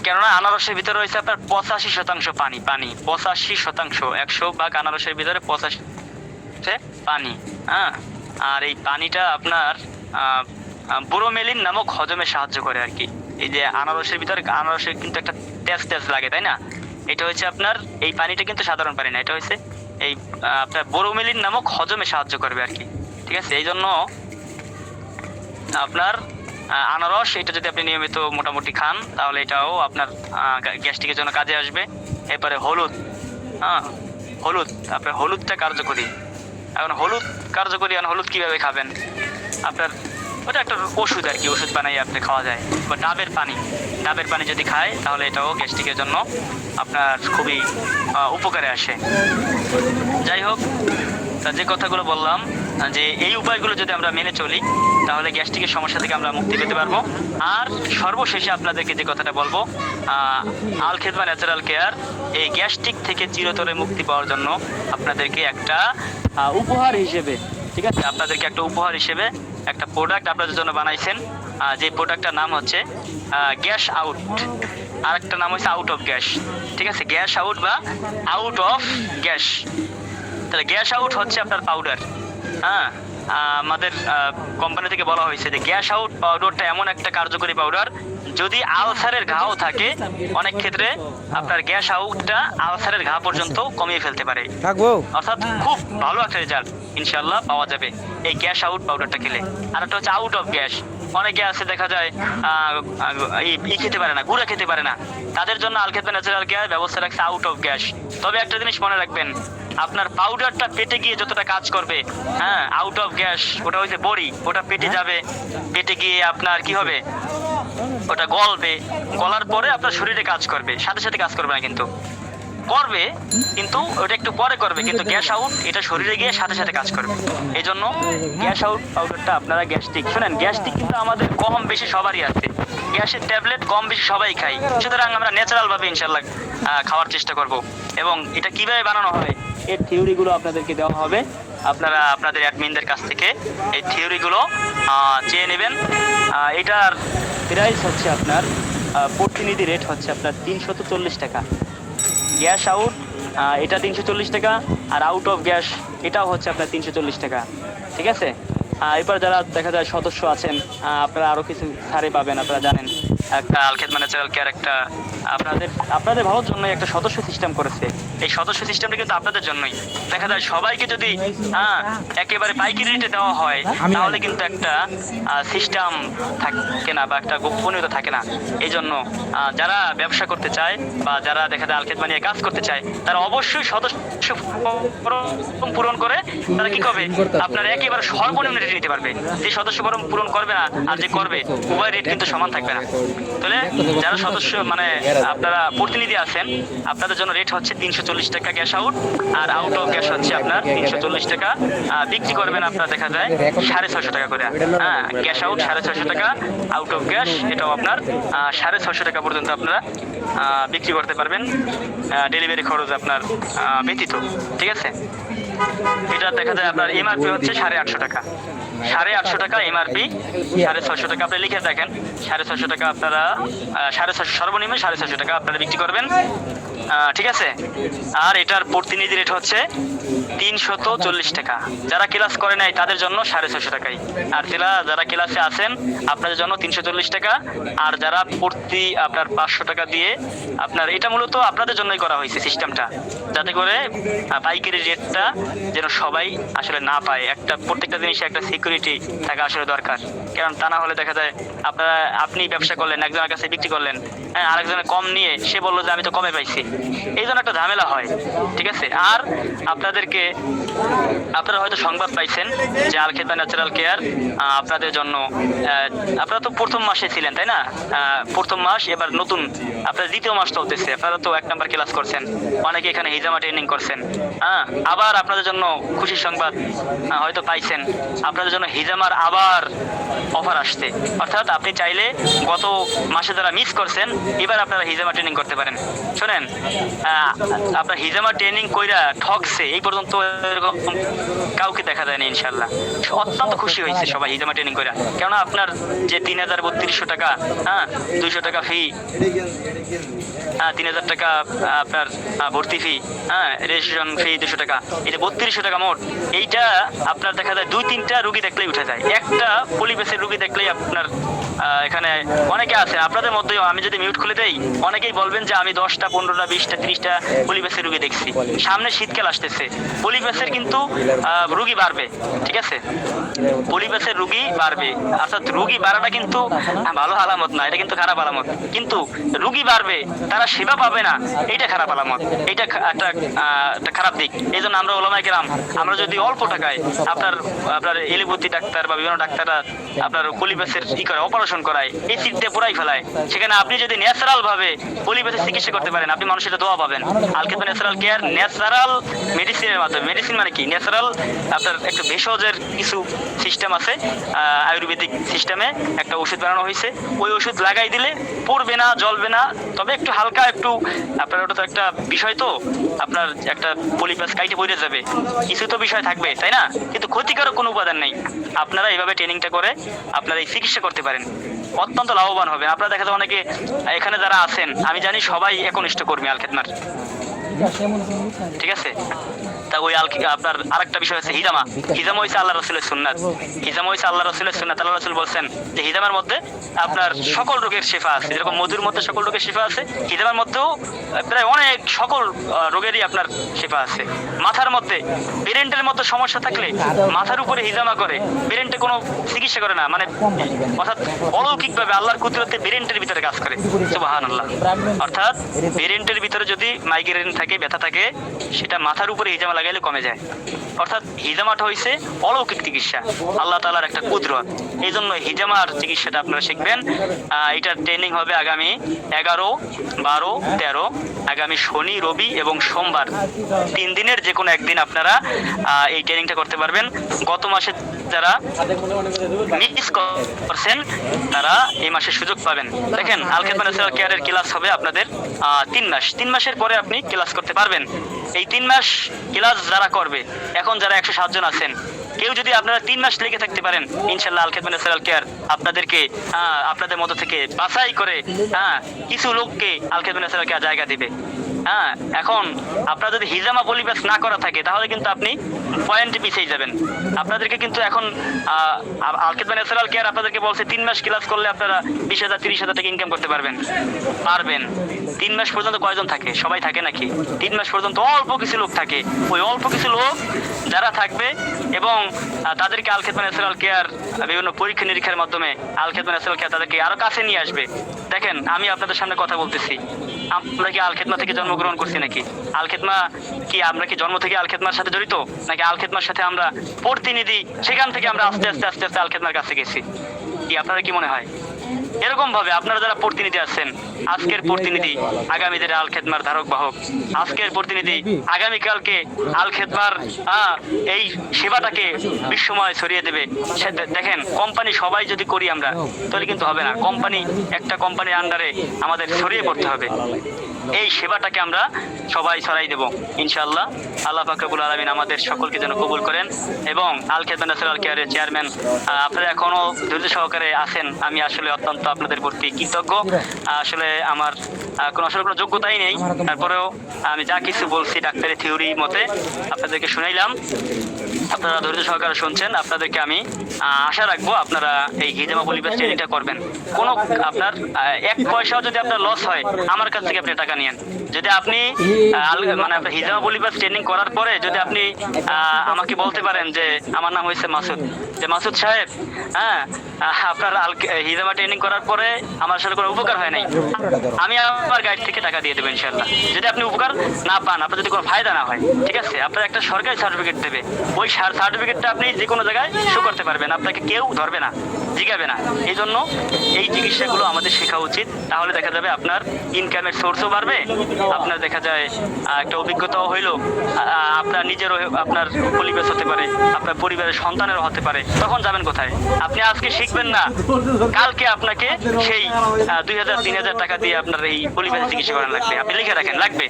কেননা আনারসের ভিতরে রয়েছে আপনার 85% পানি। 85%, 100 ভাগ আনারসের ভিতরে 85 পানি। হ্যাঁ, আর এই পানিটা আপনার ব্রোমেলিন নামক হজমে সাহায্য করে আর কি। এই যে আনারসের ভিতরে, আনারসের কিন্তু একটা তেজ লাগে, তাই না? এটা হচ্ছে আপনার, এই পানিটা কিন্তু সাধারণ পানি না, এটা হচ্ছে এই আপনার ব্রোমেলিন নামক হজমে সাহায্য করবে আর কি। ঠিক আছে, এই জন্য আপনার আনারস এটা যদি আপনি নিয়মিত মোটামুটি খান তাহলে এটাও আপনার গ্যাস্ট্রিকের জন্য কাজে আসবে। এরপরে হলুদ, আপনার হলুদটা কার্যকরী। এখন হলুদ কার্যকরী, এখন হলুদ কীভাবে খাবেন? আপনার ওটা একটা ওষুধ আর কি, ওষুধ বানাইয়ে আপনি খাওয়া যায়। বা ডাবের পানি যদি খায় তাহলে এটাও গ্যাস্ট্রিকের জন্য আপনার খুবই উপকারে আসে। যাই হোক, তা যে কথাগুলো বললাম যে এই উপায়গুলো যদি আমরা মেনে চলি তাহলে গ্যাস্ট্রিকের সমস্যা থেকে আমরা মুক্তি পেতে পারবো। আর সর্বশেষে আপনাদেরকে যে কথাটা বলবো, আল খেদমা ন্যাচারাল কেয়ার এই গ্যাস্ট্রিক থেকে চিরতরে মুক্তি পাওয়ার জন্য আপনাদেরকে একটা উপহার হিসেবে, ঠিক আছে, আপনাদেরকে একটা উপহার হিসেবে একটা প্রোডাক্ট আপনাদের জন্য বানাইছেন। যে প্রোডাক্টটার নাম হচ্ছে গ্যাস আউট, আর একটা নাম হচ্ছে আউট অফ গ্যাস। ঠিক আছে, গ্যাস আউট বা আউট অফ গ্যাস। তাহলে গ্যাস আউট হচ্ছে আপনার পাউডার। হ্যাঁ, আমাদের কোম্পানি থেকে বলা হয়েছে যে গ্যাস আউট পাউডারটা এমন একটা কার্যকরী পাউডার, যদি আলসারের ঘাও থাকে অনেক ক্ষেত্রে আপনার গ্যাস আউটটা আলসারের ঘা পর্যন্ত কমিয়ে ফেলতে পারে। অর্থাৎ খুব ভালো একটা রেজাল্ট ইনশাল্লাহ পাওয়া যাবে এই গ্যাস আউট পাউডারটা খেলে। আর একটা হচ্ছে আউট অফ গ্যাস। অনেকে আছে দেখা যায় খেতে পারে না, গুঁড়া খেতে পারে না, তাদের জন্য আল খেদমা ন্যাচারাল কেয়ার ব্যবস্থা রাখছে আউট অফ গ্যাস। তবে একটা জিনিস মনে রাখবেন, আপনার পাউডারটা পেটে গিয়ে যতটা কাজ করবে, হ্যাঁ, আউট অফ গ্যাস ওটা হচ্ছে বড়ি, ওটা পেটে যাবে, পেটে গিয়ে আপনার কি হবে, ওটা গলবে, গলার পরে আপনার শরীরে কাজ করবে, সাথে সাথে কাজ করবে না, কিন্তু করবে, কিন্তু ওটা একটু পরে করবে। কিন্তু গ্যাস আউট এটা শরীরে গিয়ে সাথে সাথে কাজ করবে। এই জন্য গ্যাস আউট পাউডারটা আপনারা গ্যাস্ট্রিক, শুনেন, গ্যাস্ট্রিক কিন্তু আমাদের কম বেশি সবারই আছে, গ্যাসের ট্যাবলেট কম বেশি সবাই খাই, সুতরাং আমরা ন্যাচারাল ভাবে ইনশাল্লাহ খাওয়ার চেষ্টা করব। এবং এটা কিভাবে বানানো হয় এর থিওরিগুলো আপনাদেরকে দেওয়া হবে, আপনারা আপনাদের অ্যাডমিনদের কাছ থেকে এই থিওরিগুলো চেয়ে নেবেন। এটার প্রাইস হচ্ছে আপনার প্রতিনিধি রেট হচ্ছে আপনার 340 টাকা। গ্যাস আউট এটা 340 টাকা, আর আউট অফ গ্যাস এটাও হচ্ছে আপনার 340 টাকা। ঠিক আছে, এবার যারা দেখা যায় সদস্য আছেন আপনারা আরও কিছু ছাড়ে পাবেন। আপনারা জানেন একটা আল খেদমা ন্যাচারাল কেয়ার একটা আপনাদের ভালোর জন্যই একটা সদস্য সিস্টেম করেছে। এই সদস্য সিস্টেমটা কিন্তু আপনাদের জন্যই। দেখা যায় সবাইকে যদি একেবারে পাইকারি রেটে দেওয়া হয় তাহলে কিন্তু একটা সিস্টেম থাকে না বা একটা গোপনীয়তা থাকে না। এই জন্য যারা ব্যবসা করতে চায় বা যারা দেখা যায় আল খেদমা নিয়ে কাজ করতে চায় তারা অবশ্যই সদস্য পূরণ করে তারা কি করবে, আপনার একেবারে সর্বনিম্ন রেটে নিতে পারবে। যে সদস্য পূরণ করবে না আর যে করবে উভয় রেট কিন্তু সমান থাকবে না। তাহলে যারা সদস্য মানে আপনারা প্রতিনিধি আছেন আপনাদের জন্য রেট হচ্ছে 340 টাকা গ্যাস আউট, আর আউট অফ গ্যাস হচ্ছে আপনার 340 টাকা। বিক্রি করবেন আপনার দেখা যায় 650 টাকা করে। হ্যাঁ, গ্যাস আউট 650 টাকা, আউট অফ গ্যাস এটাও আপনার 650 টাকা পর্যন্ত আপনারা বিক্রি করতে পারবেন, ডেলিভারি খরচ আপনার ব্যতীত। ঠিক আছে, এটা দেখা যায় আপনার এমআরপি হচ্ছে 850 টাকা। 850 টাকা এমআরপি, 650 টাকা আপনি লিখে দেখেন। 650 টাকা আপনারা 650, সর্বনিম্ন 650 টাকা আপনারা বিক্রি করবেন। ঠিক আছে, আর এটার প্রতিনিধি রেট হচ্ছে 340 টাকা। যারা ক্লাস করে নাই তাদের জন্য 650 টাকাই। আর যারা ক্লাসে আছেন আপনাদের জন্য 340 টাকা। আর যারা প্রতি আপনার 500 টাকা দিয়ে আপনার, এটা মূলত আপনাদের জন্যই করা হয়েছে সিস্টেমটা, যাতে করে পাইকারি রেটটা যেন সবাই আসলে না পায়। প্রত্যেকটা জিনিসে একটা সিকিউরিটি থাকা আসলে দরকার, কারণ তা না হলে দেখা যায় আপনি ব্যবসা করলেন, একজনের কাছে বিক্রি করলেন, হ্যাঁ, আরেকজনের কম নিয়ে সে বললো যে আমি তো কমে পাইছি, এই জন্য একটা ঝামেলা হয়। ঠিক আছে। আর আপনারা হয়তো সংবাদ পাইছেন যে আল খেদমা ন্যাচারাল কেয়ার আপনাদের জন্য, আপনারা তো প্রথম মাসে ছিলেন তাই না, প্রথম মাস, এবার নতুন আপনার দ্বিতীয় মাস চলতেছে, আপনারা তো 1 নাম্বার ক্লাস করছেন, অনেকে এখানে হিজামা ট্রেনিং করছেন। হ্যাঁ, আবার আপনাদের জন্য খুশির সংবাদ হয়তো পাইছেন, আপনাদের জন্য হিজামার আবার অফার আসছে। অর্থাৎ আপনি চাইলে গত মাসে যারা মিস করছেন এবার আপনারা হিজামা ট্রেনিং করতে পারেন। শোনেন, আপনার হিজামা ট্রেনিং কইরা ঠকছে এই পর্যন্ত এরকম কাউকে দেখা যায়নি ইনশাল্লাহ। অত্যন্ত খুশি হয়েছে সবাই হিজামা ট্রেনিং কইরা, কেননা আপনার যে 3032 টাকা, হ্যাঁ, 200 টাকা ফি, 3000 টাকা আপনার ভর্তি ফি, হ্যাঁ, রেজিস্ট্রেশন ফি 200 টাকা, এই যে 3200 টাকা মোট, এইটা আপনার দেখা যায় 2-3টা রুগী দেখলেই উঠে যায়। একটা পলিবেসের রুগী দেখলেই আপনার এখানে অনেকে আছে আপনাদের মধ্যেও, আমি যদি মিউট খুলে দেই অনেকেই বলবেন যে আমি 10টা 15টা 20টা 30টা পলিবেসের রুগী দেখছি। সামনে শীতকাল আসতেছে, পলিবেসের কিন্তু রুগী বাড়বে। ঠিক আছে, পলিবেসের রুগী বাড়বে, অর্থাৎ রুগী বাড়াটা কিন্তু ভালো আলামত না, এটা কিন্তু খারাপ আলামত। কিন্তু রুগী বাড়বে, তারা সেবা পাবে না, এইটা খারাপ আলামত, এইটা একটা খারাপ দিক। এই জন্য আমরা ওলামায়ে কেরাম, আমরা যদি অল্প টাকায় আপনার এলোপ্যাথি ডাক্তার বা বিভিন্ন ডাক্তাররা আপনার পলিবেসের করে অপারেশন করায়, এই সিট দিয়ে পুরাই ফেলায়, সেখানে আপনি যদি ন্যাচারাল ভাবে পলিবেসের চিকিৎসা করতে পারেন, আপনি মানুষের দোয়া পাবেন। আল খেদমা ন্যাচারাল কেয়ার ন্যাচারাল মেডিসিনের মাধ্যমে, মেডিসিন মানে কি, ন্যাচারাল আপনার একটা ভেষজের কিছু সিস্টেম আছে, আয়ুর্বেদিক সিস্টেমে একটা ওষুধ বানানো হয়েছে, ওই ওষুধ লাগাই দিলে পড়বে না, জ্বলবে না, তবে একটু হালকা একটু আপনার, ওটা তো একটা বিষয়, তো আপনার একটা পলিবেস কাইটে পড়ে যাবে, কিছু তো বিষয় থাকবে তাই না, কিন্তু ক্ষতিকারক কোনো উপাদান নেই। আপনারা এইভাবে ট্রেনিংটা করে আপনারা এই চিকিৎসা করতে পারেন, অত্যন্ত লাভবান হবে। আপনারা দেখা যায় অনেকে এখানে যারা আছেন, আমি জানি সবাই একনিষ্ঠ কর্মী আল খেদমার। ঠিক আছে, তা ওই আপনার আরেকটা বিষয় আছে হিজামা। হিজামা হইছে আল্লাহ রাসূলের সুন্নাত, হিজামা হইছে আল্লাহ রাসূলের সুন্নাত। আল্লাহ রাসূল বলছেন যে হিজামার মধ্যে আপনার সকল রোগের শিফা আছে, যেরকম মধুর মধ্যে সকল রোগের শিফা আছে, হিজামার মধ্যেও প্রায় অনেক সকল রোগেরই আপনার শিফা আছে। মাথার মধ্যে ব্রেনের মধ্যে সমস্যা থাকলে মাথার উপরে হিজামা করে, ব্রেনটা কোনো চিকিৎসা করে না, মানে অর্থাৎ অলৌকিকভাবে আল্লাহর কুদরতে ব্রেনের ভিতরে কাজ করে, সুবহানাল্লাহ। অর্থাৎ ব্রেনের ভিতরে যদি মাইগ্রেন থাকে, ব্যথা থাকে, সেটা মাথার উপরে হিজামা লাগাইলে কমে যায়। অর্থাৎ হিজামাটা হইছে অলৌকিক চিকিৎসা, আল্লাহ তাআলার একটা কুদরত। এই জন্য হিজামার চিকিৎসাটা আপনারা শিখবেন। এটার ট্রেনিং হবে আগামী 11, 12, 13, আগামী শনি, রবি এবং সোমবার, 3 দিনের যে কোনো একদিন আপনারা এই ট্রেনিংটা করতে পারবেন। গত মাসে যারা মিস করছেন তারা এই মাসে সুযোগ পাবেন। দেখেন, আল খেদমা ন্যাচারাল কেয়ারের ক্লাস হবে আপনাদের 3 মাস। 3 মাসের পরে আপনি ক্লাস করতে পারবেন। এই 3 মাস ক্লাস যারা করবে, এখন যারা 107 জন আছেন, কেউ যদি আপনারা 3 মাস লেগে থাকতে পারেন, ইনশাআল্লাহ আল খেদমা ন্যাচারাল কেয়ার আপনাদেরকে আপনাদের মধ্য থেকে বাছাই করে কিছু লোককে আল খেদমা ন্যাচারাল কেয়ার জায়গা দিবে। হ্যাঁ, এখন আপনারা যদি হিজামা পলিবেস না করা থাকে তাহলে কিন্তু আপনি পয়েন্টে পিছিয়ে যাবেন। আপনাদেরকে কিন্তু এখন আল খেদমা ন্যাচারাল কেয়ার আপনাদেরকে বলছে 3 মাস ক্লাস করলে আপনারা 20,000 30,000 টাকা ইনকাম করতে পারবেন। 3 মাস পর্যন্ত কয়জন থাকে? সবাই থাকে নাকি? 3 মাস পর্যন্ত অল্প কিছু লোক থাকে। ওই অল্প কিছু লোক যারা থাকবে এবং তাদেরকে আল খেদমা ন্যাচারাল কেয়ার বিভিন্ন পরীক্ষা নিরীক্ষার মাধ্যমে আল খেদমা ন্যাচারাল কেয়ার তাদেরকে আরো কাছে নিয়ে আসবে। দেখেন, আমি আপনাদের সামনে কথা বলতেছি, আমরা কি আল খেদমা থেকে জন্মগ্রহণ করছি নাকি? আল খেদমা কি আমরা কি জন্ম থেকে আল খেদমার সাথে জড়িত, নাকি আল খেদমার সাথে আমরা প্রতিনিধি, সেখান থেকে আমরা আস্তে আস্তে আস্তে আস্তে আল খেদমার কাছে গেছি? কি আপনারা কি মনে হয়? এরকম ভাবে আপনারা যারা প্রতিনিধি আছেন, আজকের প্রতিনিধি আগামীদের আল খেদমার ধারক বাহক, আজকের প্রতিনিধি আগামীকালকে আল খেদমার এই সেবাটাকে বিশ্বময় ছড়িয়ে দেবে। দেখেন, কোম্পানি সবাই যদি করি আমরা, তাহলে কিন্তু হবে না। কোম্পানি, একটা কোম্পানির আন্ডারে আমাদের ছড়িয়ে পড়তে হবে। এই সেবাটাকে আমরা সবাই ছড়াই দেব ইনশাআল্লাহ। আল্লাহ পাক রব্বুল আলামিন আমাদের সকলকে যেন কবুল করেন। এবং আল খেদমত ন্যাচারাল কেয়ারের চেয়ারম্যান আপনারা এখনো ধৈর্য সহকারে আছেন, আমি আসলে অত্যন্ত আপনাদের প্রতি কৃতজ্ঞ। আসলে আমার কোনো যোগ্যতাই নেই, তারপরেও আমি যা কিছু বলছি ডাক্তারি থিওরি মতে আপনাদেরকে শুনাইলাম, আপনারা ধৈর্য সহকারে শুনছেন। আপনাদেরকে আমি আশা রাখবো আপনারা এই হিজামা পলিপ্যাথ ট্রেনিংটা করবেন। কোনো আপনার 1 পয়সাও যদি আপনার লস হয় আমার কাছ থেকে আপনি টাকা নিয়েন। যদি আপনি মানে আপনার হিজামা পলিপ্যাথ ট্রেনিং করার পরে যদি আপনি আমাকে বলতে পারেন যে আমার নাম হয়েছে মাসুদ, যে মাসুদ সাহেব, হ্যাঁ আপনার হিজামা ট্রেনিং করার পরে আমার আসলে কোনো উপকার হয় নাই, আমি আমার গাইড থেকে টাকা দিয়ে দেবো ইনশাল্লাহ। যদি আপনি উপকার না পান, আপনার যদি কোনো ফায়দা না হয়, ঠিক আছে, আপনার একটা সরকারি সার্টিফিকেট দেবে, ওই সার্টিফিকেটটা আপনি যে কোনো জায়গায় শো করতে পারবেন, আপনাকে কেউ ধরবে না, জিগাবে না। এই জন্য এই চিকিৎসাগুলো আমাদের শেখা উচিত। তাহলে দেখা যাবে আপনার ইনকামের সোর্সও বাড়বে, আপনার দেখা যায় একটা অভিজ্ঞতাও হইলো, আপনার নিজেরও আপনার পরিবেশ হতে পারে, আপনার পরিবারের সন্তানেরও হতে পারে। তখন যাবেন কোথায়? আপনি আজকে শিখবেন না, কালকে আপনাকে সেই 2000-3000 টাকা দিয়ে আপনার এই পরিবারের চিকিৎসা করানো লাগবে। আপনি লিখে রাখেন, লাগবে।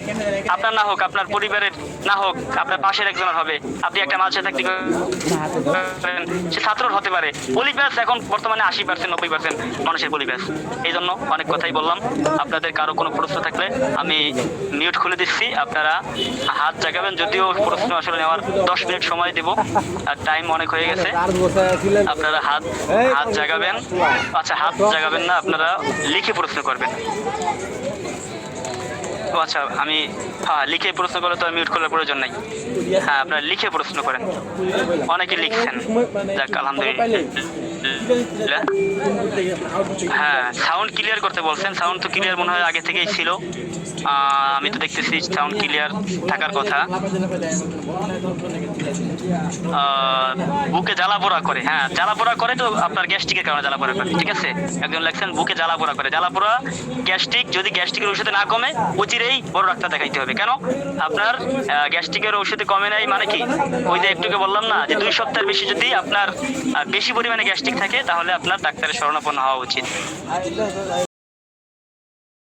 আপনার না হোক, আপনার পরিবারের না হোক, আপনার পাশের একজনের হবে। আপনি একটা মাঝে থাকতে সে ছাত্রর হতে পারে। পলিপ্যাথ এখন বর্তমানে 80%-90% মানুষের পলিপ্যাথ। এই জন্য অনেক কথাই বললাম। আপনাদের কারো কোনো প্রশ্ন থাকলে আমি মিউট খুলে দিচ্ছি, আপনারা হাত জাগাবেন। যদিও প্রশ্ন আসলে নেওয়ার 10 মিনিট সময় দেব, আর টাইম অনেক হয়ে গেছে। আপনারা হাত জাগাবেন। আচ্ছা, হাত জাগাবেন না, আপনারা লিখে প্রশ্ন করবেন। ও আচ্ছা, আমি লিখে প্রশ্ন করলে তো মিউট করার প্রয়োজন নাই। হ্যাঁ, আপনারা লিখে প্রশ্ন করেন। অনেকে লিখছেন, যাক আলহামদুলিল্লাহ। হ্যাঁ, সাউন্ড ক্লিয়ার করতে বলছেন। সাউন্ড তো ক্লিয়ার মনে হয় আগে থেকেই ছিল, আমি তো দেখতেছি সাউন্ড ক্লিয়ার থাকার কথা। বুকে জ্বালা পোড়া করে, হ্যাঁ জ্বালা পোড়া করে তো আপনার গ্যাস্ট্রিকের কারণে জ্বালা পোড়া করে, ঠিক আছে। একজন লেখছেন বুকে জ্বালা পোড়া করে, জ্বালা পোড়া গ্যাস্ট্রিক। যদি গ্যাস্ট্রিকের ওষুধে না কমে, অচিরেই বড় ডাক্তার দেখাইতে হবে। কেন? আপনার গ্যাস্ট্রিকের ওষুধে কমে নাই মানে কি? ওই যে একটুকে বললাম না যে 2 সপ্তাহের বেশি যদি আপনার বেশি পরিমাণে গ্যাস্ট্রিক থাকে, তাহলে আপনার ডাক্তারের শরণাপন্ন হওয়া উচিত।